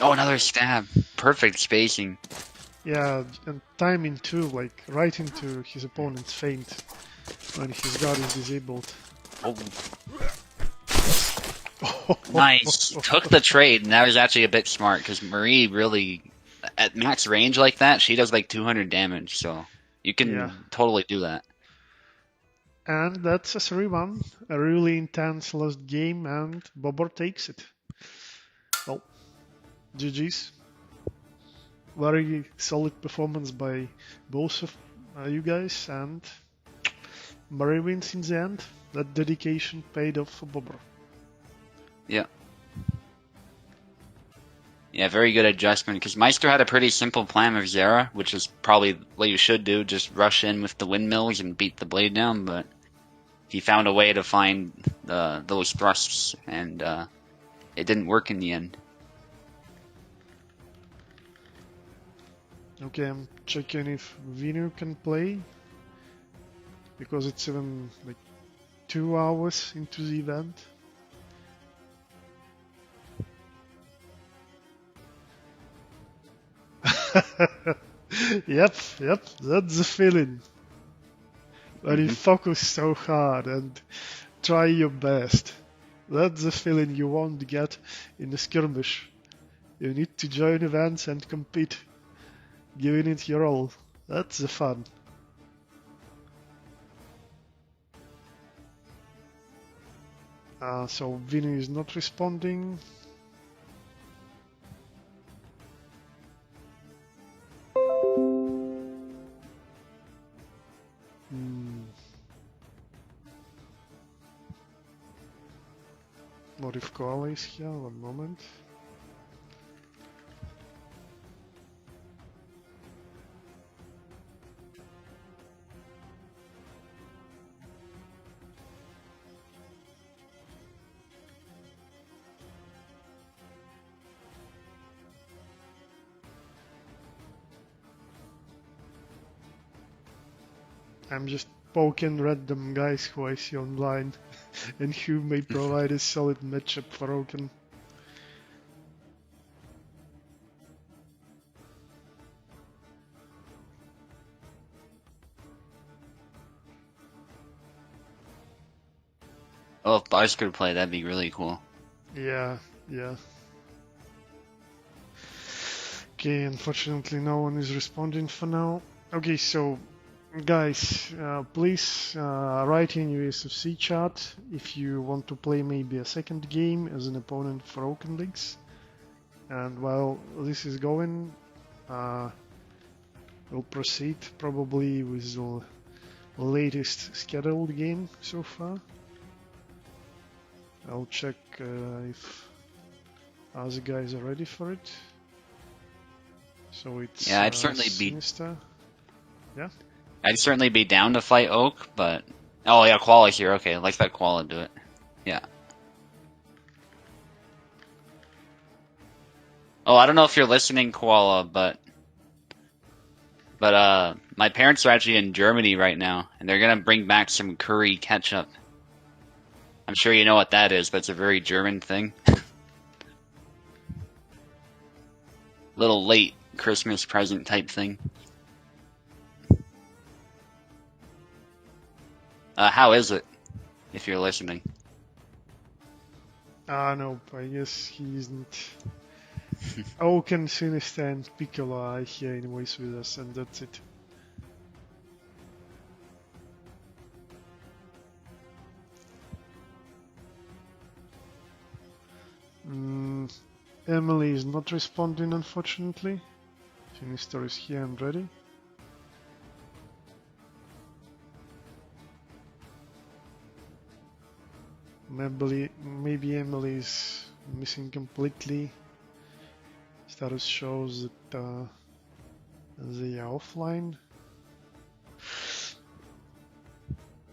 Oh, another stab. Perfect spacing. Yeah, and timing too, like right into his opponent's feint when his guard is disabled. Oh. Nice. Took the trade, and that was actually a bit smart, because Marie really, at max range like that, she does like 200 damage, so you can totally do that. And that's a 3-1, a really intense last game, and Bobber takes it. Well, GG's. Very solid performance by both of you guys, and Murray wins in the end. That dedication paid off for Bobber. Yeah. Yeah, very good adjustment, because Meister had a pretty simple plan of Zara, which is probably what you should do, just rush in with the windmills and beat the blade down, but he found a way to find those thrusts, and it didn't work in the end. Okay, I'm checking if Vinu can play, because it's even like 2 hours into the event. Yep, that's the feeling. When you focus so hard and try your best. That's the feeling you won't get in a skirmish. You need to join events and compete, giving it your all. That's the fun. So Vinny is not responding. What if Koala is here? One moment. I'm just poking random guys who I see online and who may provide a solid matchup for Oaken. Oh, if Bars could play, that'd be really cool. Yeah. Okay, unfortunately no one is responding for now. Okay, so guys, please write in USFC chat if you want to play maybe a second game as an opponent for Oaken Leagues. And while this is going, we'll proceed probably with the latest scheduled game so far. I'll check if other guys are ready for it. So it's I'd certainly Sinister. Yeah. I'd certainly be down to fight Oak, but oh yeah, Koala's here. Okay, let's let Koala do it. Yeah. Oh, I don't know if you're listening, Koala, but my parents are actually in Germany right now, and they're gonna bring back some curry ketchup. I'm sure you know what that is, but it's a very German thing. Little late Christmas present type thing. How is it, if you're listening? No, I guess he isn't. Oaken, Sinister, and Piccolo are here anyways with us, and that's it. Emily is not responding, unfortunately. Sinister is here and ready. Maybe Emily is missing completely. Status shows that they are offline.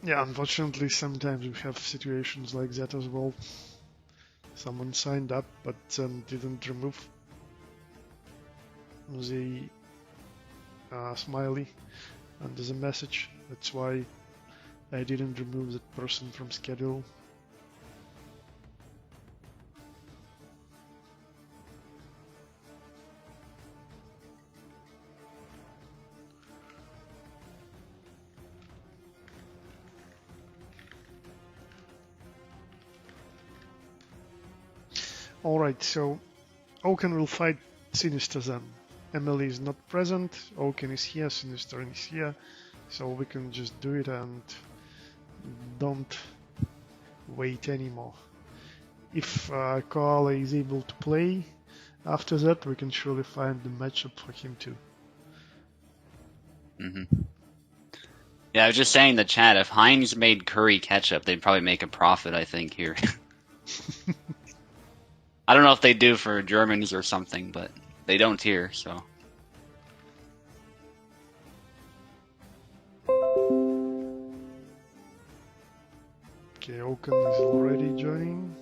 Yeah, unfortunately, sometimes we have situations like that as well. Someone signed up but didn't remove the smiley under the message. That's why I didn't remove that person from schedule. Alright, so Oaken will fight Sinister then. Emily is not present, Oaken is here, Sinister is here, so we can just do it and don't wait anymore. If Koala is able to play after that, we can surely find the matchup for him too. Yeah, I was just saying in the chat, if Heinz made curry ketchup, they'd probably make a profit, I think, here. I don't know if they do for Germans or something, but they don't here, so. Okay, Oaken is already joining.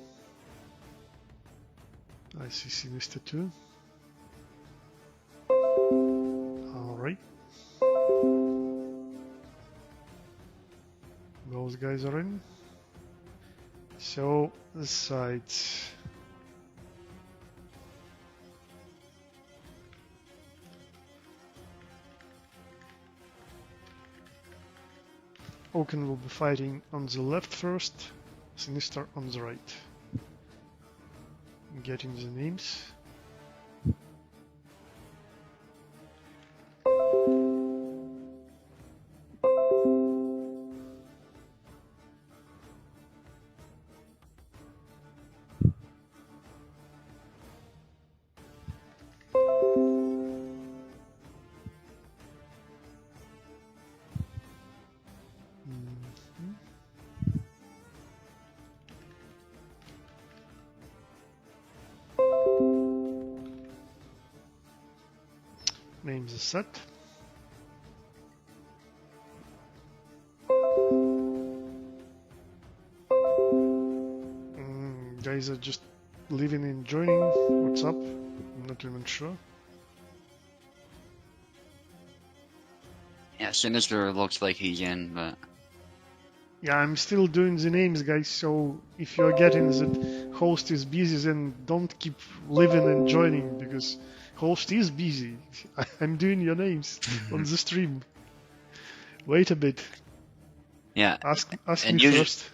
I see Sinister too. Alright. Those guys are in. So, the sides. Oaken will be fighting on the left first, Sinister on the right. Getting the names. Names are set. Guys are just leaving and joining. What's up? I'm not even sure. Yeah, Sinister looks like he's in, but... Yeah, I'm still doing the names, guys, so if you're getting that host is busy, then don't keep leaving and joining, because host is busy. I'm doing your names on the stream. Wait a bit. Yeah. Ask me first.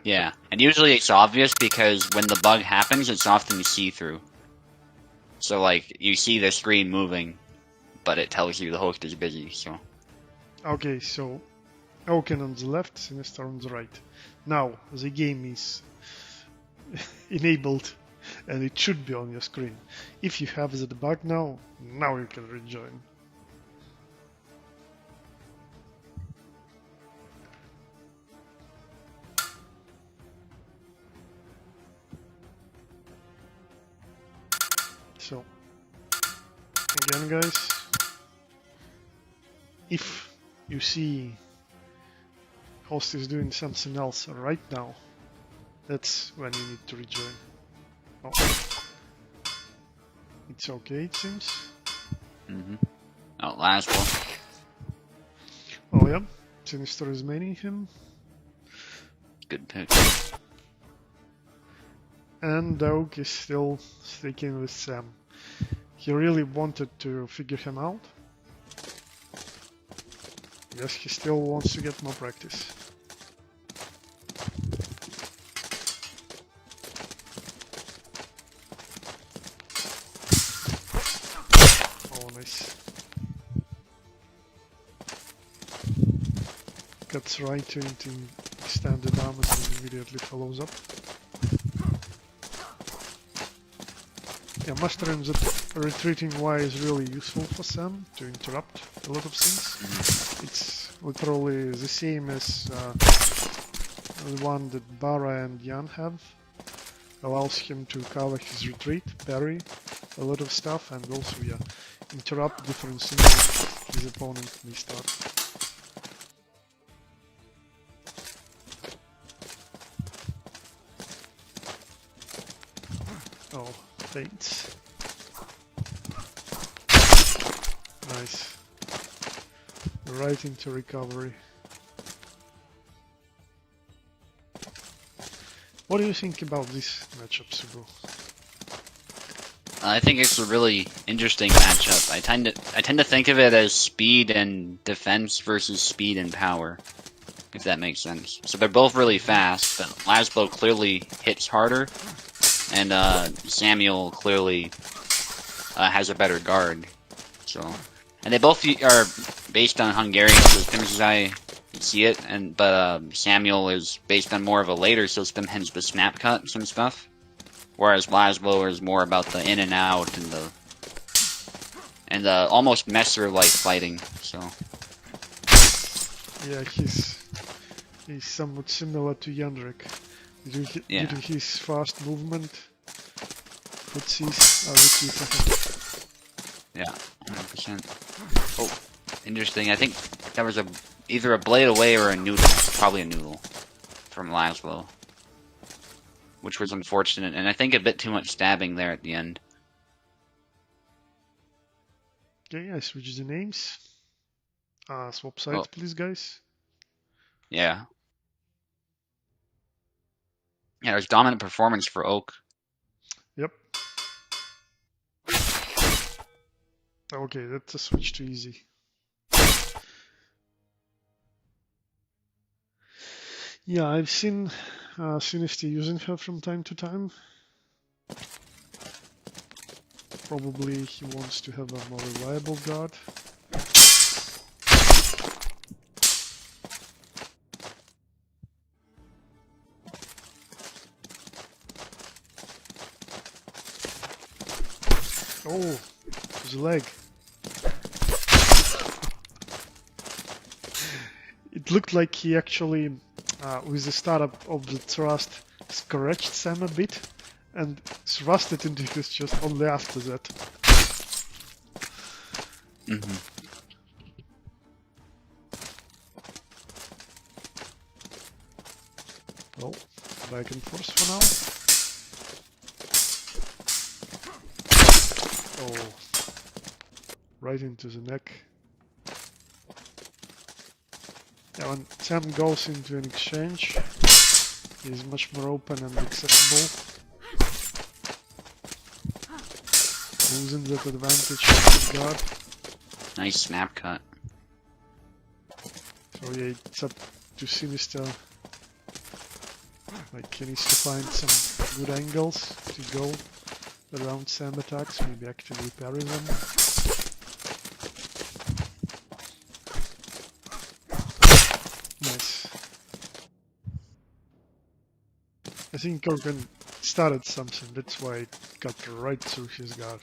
Yeah, and usually it's obvious because when the bug happens, it's often see-through. So, like, you see the screen moving, but it tells you the host is busy, so... Okay, so Oaken on the left, Sinister on the right. Now, the game is enabled and it should be on your screen. If you have the bug now you can rejoin. So, again guys, if you see host is doing something else right now, that's when you need to rejoin. Oh. It's okay, it seems. Oh, last one. Oh yeah, Sinister is maining him. Good pick. And Doug is still sticking with Sam. He really wanted to figure him out. Yes, he still wants to get more practice. Oh, nice. Cuts right into extended arm and then immediately follows up. Yeah, mastering that retreating Y is really useful for Sam to interrupt a lot of things. It's literally the same as the one that Bara and Jan have. Allows him to cover his retreat, parry a lot of stuff, and also, yeah, interrupt different things his opponent may start. Oh, feints. Nice. Right into recovery. What do you think about this matchup, Subu? I think it's a really interesting matchup. I tend to think of it as speed and defense versus speed and power, if that makes sense. So they're both really fast, but Laszlo clearly hits harder, and Samuel clearly has a better guard. So, and they both are based on Hungarian systems, as I see it, but Samuel is based on more of a later system, hence the snap cuts and stuff. Whereas Laszlo is more about the in and out and the almost Messer-like fighting. So yeah, he's somewhat similar to Jandrek. Due to his fast movement, footsies are the key for him. Yeah, 100%. Oh, interesting. I think there was either a blade away or a noodle. Probably a noodle from Laszlo, which was unfortunate, and I think a bit too much stabbing there at the end. Okay, I switch the names. Swap sides, please, guys. Yeah. Yeah, there's dominant performance for Oak. Yep. Okay, that's a switch to easy. Yeah, I've seen Sinister using her from time to time. Probably he wants to have a more reliable guard. Oh, his leg. It looked like he actually, with the startup of the thrust, scratched Sam a bit and thrusted into his chest only after that. Well, back and forth for now. Oh, right into the neck. Yeah, when Sam goes into an exchange, he's much more open and accessible. Losing that advantage of his guard. Nice snap cut. So yeah, it's up to Sinister. Like, he needs to find some good angles to go around Sam attacks, maybe actively parry them. Nice. I think Korgan started something, that's why it got right through his guard.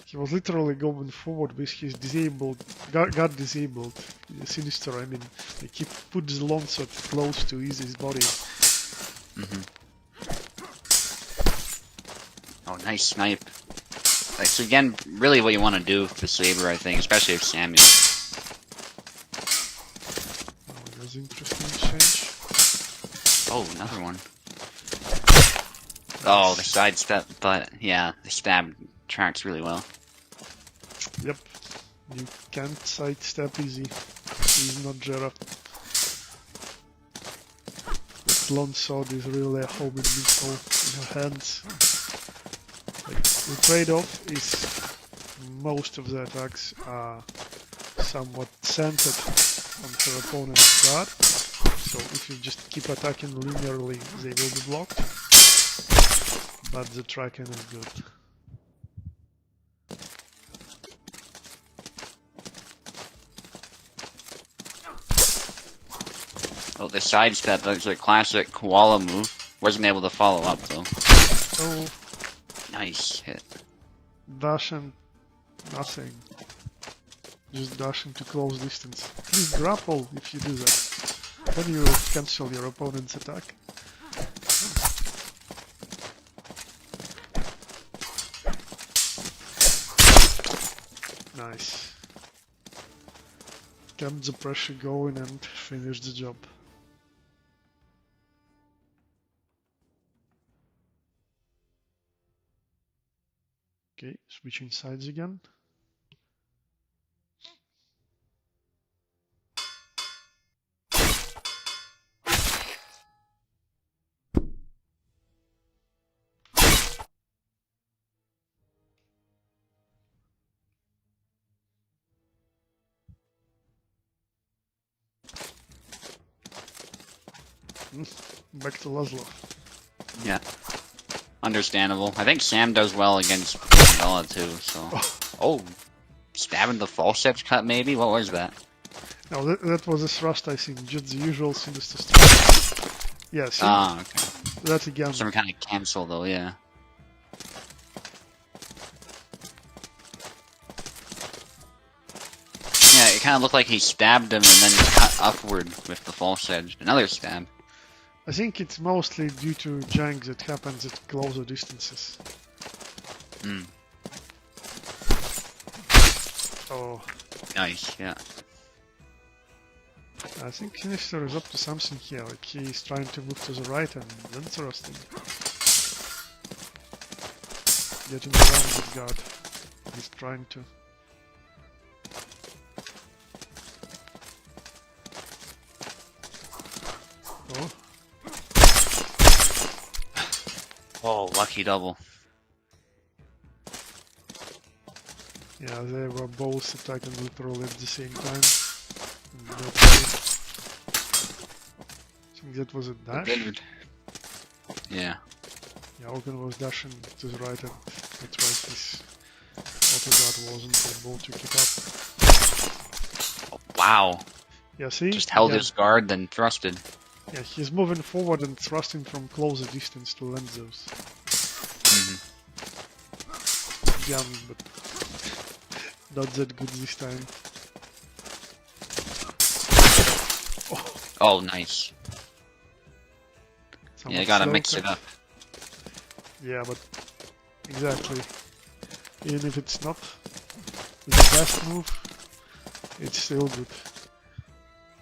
He was literally going forward with his guard disabled, Sinister, I mean, like he put the longsword close to his body. Oh, nice snipe. Like, so again, really what you want to do for Saber, I think, especially if Samuel. Oh, it was interesting change. Oh, another one. Oh, the sidestep, but yeah, the stab tracks really well. Yep. You can't sidestep easy. He's not Jera. That long sword is really a homing missile in her hands. Like, the trade-off is most of the attacks are somewhat centered on her opponent's guard. So if you just keep attacking linearly, they will be blocked. But the tracking is good. Oh, the sidestep, that's a classic koala move. Wasn't able to follow up though. Oh, Nice hit. dash and nothing. Just dash into close distance. Please grapple if you do that. Then you will cancel your opponent's attack. Nice. Kept the pressure going and finished the job. Okay, switching sides again. Back to Laszlo. Yeah. Understandable. I think Sam does well against Bella too, so. Oh. Stabbing the false edge cut maybe? What was that? No, that was a thrust, I think. Just the usual sinister thrust. Yeah, see? Ah, okay. That again. Some kind of cancel though, yeah. Yeah, it kind of looked like he stabbed him and then cut upward with the false edge. Another stab. I think it's mostly due to jank that happens at closer distances. Hmm. Oh, Nice, yeah. I think Sinister is up to something here. Like he's trying to move to the right and then thrusting. Getting around the guard. He's trying to. Oh. Oh, lucky double. Yeah, they were both attacking literally at the same time. I think that was a dash. Good. Yeah. Yeah, Ogun was dashing to the right and that's why his auto guard wasn't able to keep up. Oh, wow. Yeah, see? Just held yeah, his guard, then thrusted. yeah, he's moving forward and thrusting from closer distance to land those. Hmm. Yeah, but not that good this time. Oh, nice. Yeah, Somewhat you gotta slow mix it cut. up. Yeah, but exactly. Even if it's not the best move, it's still good.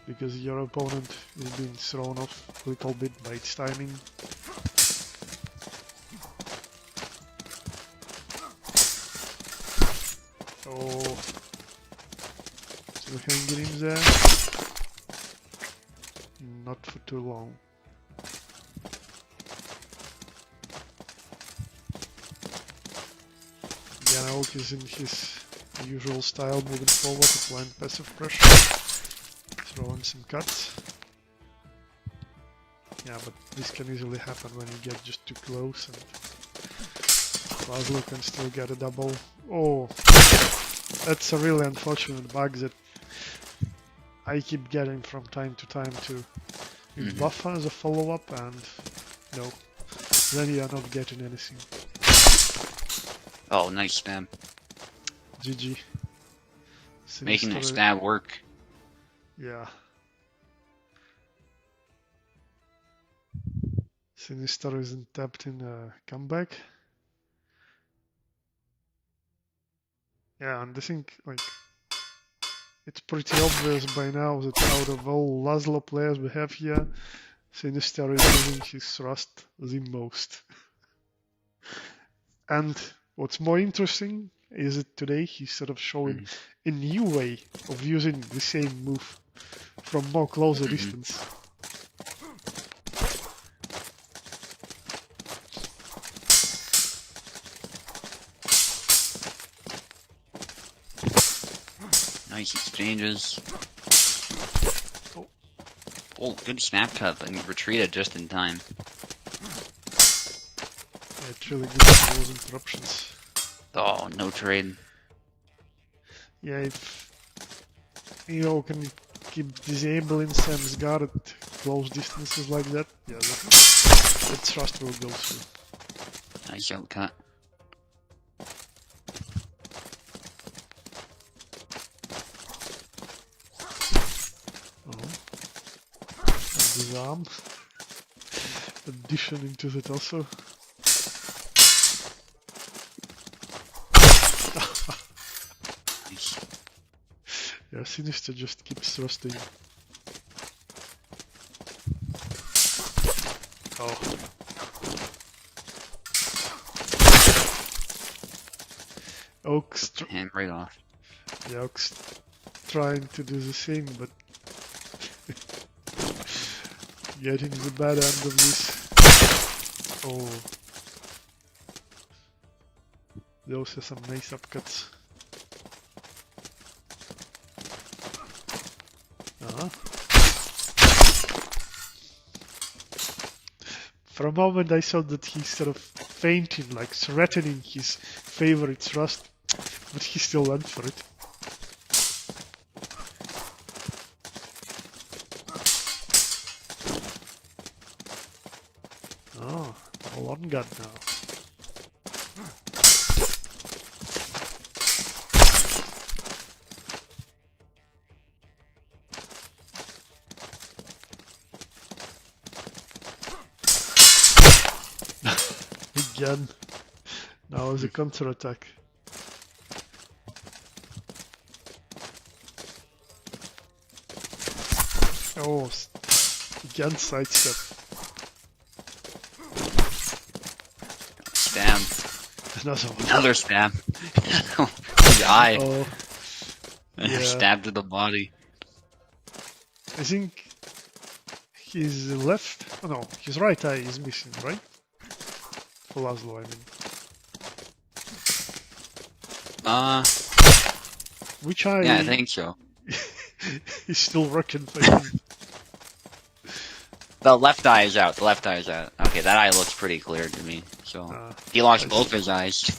Because your opponent is being thrown off a little bit by its timing. Oh, so hanging him there. Not for too long. Yanaok is in his usual style, moving forward, applying passive pressure, throwing some cuts. Yeah, but this can easily happen when you get just too close and Laszlo can still get a double. Oh, that's a really unfortunate bug that I keep getting from time to time too. You buffer as a follow-up and no, then you are not getting anything. Oh, nice stab. GG. Making that Sinister- stab work. Yeah. Sinister isn't tapped in a comeback. Yeah, and I think like it's pretty obvious by now that out of all Laszlo players we have here, Sinister is using his thrust the most. And What's more interesting is that today he's sort of showing a new way of using the same move from more closer distance. Nice exchanges. Oh, good snap cut, but retreated just in time. Yeah, it's really good for those interruptions. Oh, no trade. Yeah, if Hero can keep disabling Sam's guard at close distances like that, yeah, that thrust will go through. Nice outcut. His arm. Addition into that also. Nice. Yeah, Sinister just keeps thrusting. Oh. Oak's Hand right off. yeah, Oak's trying to do the same, but getting the bad end of this. Oh. Those are some nice upcuts. For a moment I thought that he's sort of fainting, like threatening his favorite thrust, but he still went for it. Oh, all on gun now. Again. Now is a counter-attack. Oh, again sidestep. Stab. Another one. Another stab. The eye. Oh, yeah. Stab to the body. I think his left, oh no, his right eye is missing, right? For Laszlo, I mean. Which eye? Yeah, I think so. Is still working for him. The left eye is out. The left eye is out. Okay, that eye looks pretty clear to me. So he lost both his eyes.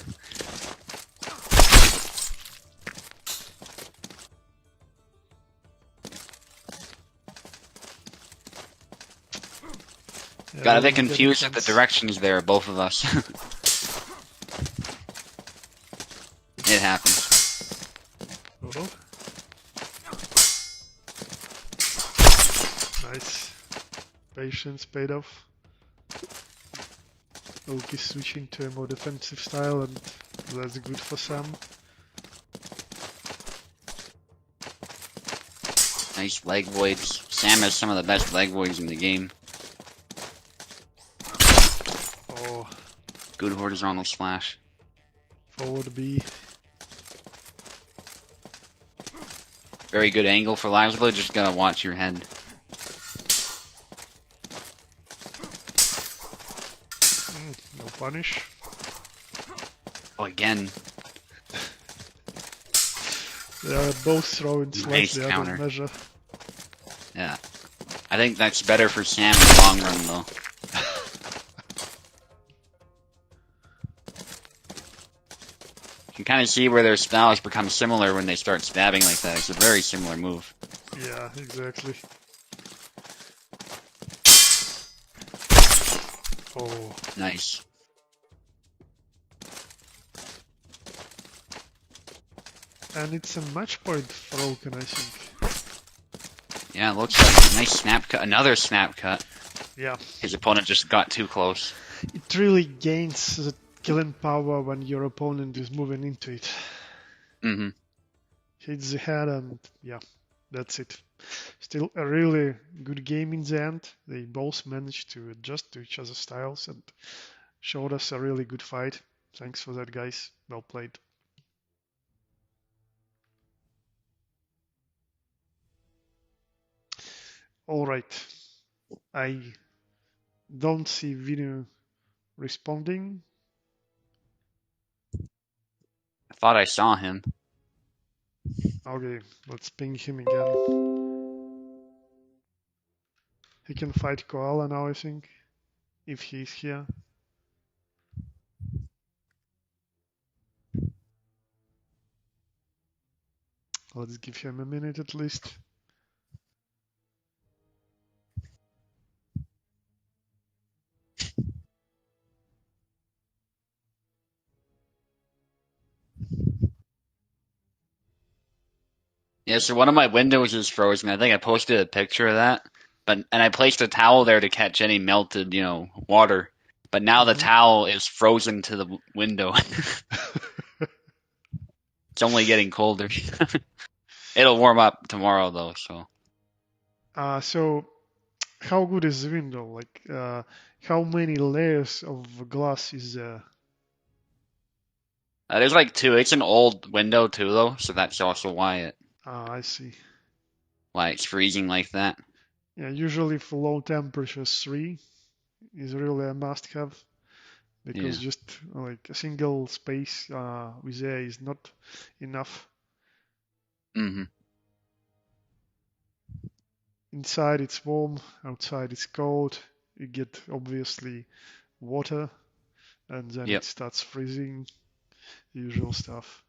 Yeah, Got a bit confused with the directions there, both of us. It happens. Oh. Nice. Patience paid off. Oak is switching to a more defensive style, and that's good for Sam. Nice leg voids. Sam has some of the best leg voids in the game. Oh. Good horizontal slash. Forward B. Very good angle for Laszlo, just gotta watch your head. No punish. Oh, again. They are both throwing Nice slightly out counter. of measure. Yeah. I think that's better for Sam in the long run, though. You can kind of see where their styles become similar when they start stabbing like that. It's a very similar move. Yeah, exactly. Oh. Nice. And it's a match point for Oaken, I think. Yeah, it looks like a nice snap cut. Another snap cut. Yeah. His opponent just got too close. It really gains the killing power when your opponent is moving into it. Mm-hmm. Hits the head and yeah, that's it. Still a really good game in the end. They both managed to adjust to each other's styles and showed us a really good fight. Thanks for that, guys. Well played. All right. I don't see Vinu responding. I thought I saw him. Okay, let's ping him again. He can fight Koala now, I think, if he's here. Let's give him a minute at least. Yeah, so one of my windows is frozen. I think I posted a picture of that. And I placed a towel there to catch any melted, water. But now the towel is frozen to the window. It's only getting colder. It'll warm up tomorrow though, so. So how good is the window? Like, how many layers of glass is there? There's like two. It's an old window too though, so that's also I see. why it's freezing like that. Yeah, usually for low temperatures, 3 is really a must-have because Yeah. just like a single space with air is not enough. hmm Inside it's warm, outside it's cold. You get obviously water, and then Yep. it starts freezing. The usual stuff.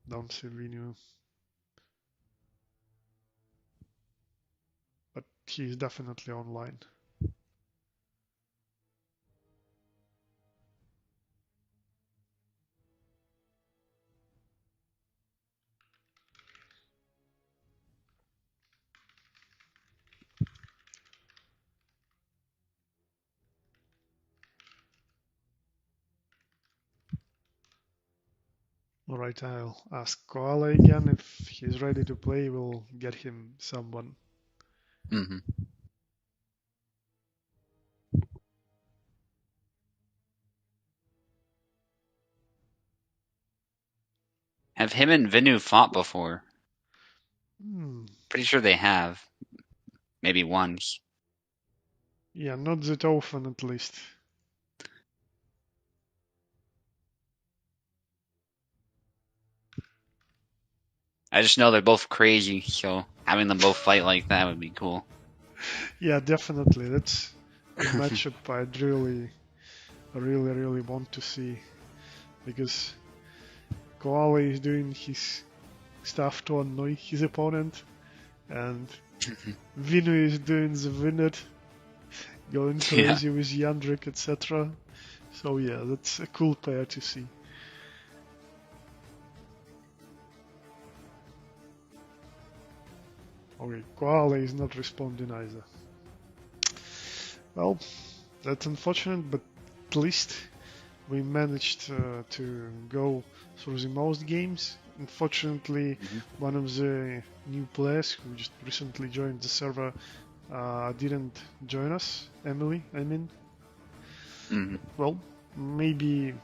Don't see Vinu, but he's definitely online. Alright, I'll ask Koala again. If he's ready to play, we'll get him someone. hmm Have him and Vinu fought before? Pretty sure they have. Maybe once. Yeah, not that often at least. I just know they're both crazy, so having them both fight like that would be cool. Yeah, definitely. That's a matchup I'd really want to see. Because Koala is doing his stuff to annoy his opponent, and Vinu is doing the winner, going crazy with Yandrik, etc. So yeah, that's a cool pair to see. Okay, Koala is not responding either. Well, that's unfortunate, but at least we managed to go through the most games. Unfortunately, one of the new players who just recently joined the server didn't join us. Emily, I mean. Well, maybe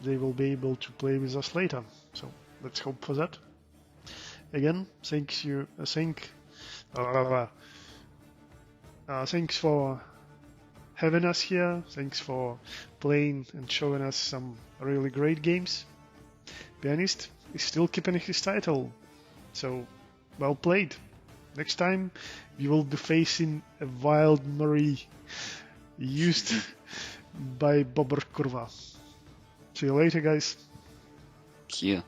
they will be able to play with us later. So let's hope for that. Again, thanks for having us here. Thanks for playing and showing us some really great games. Pianist is still keeping his title, so well played. Next time we will be facing a Wild Marie used by Bobber Kurva. See you later, guys. See ya.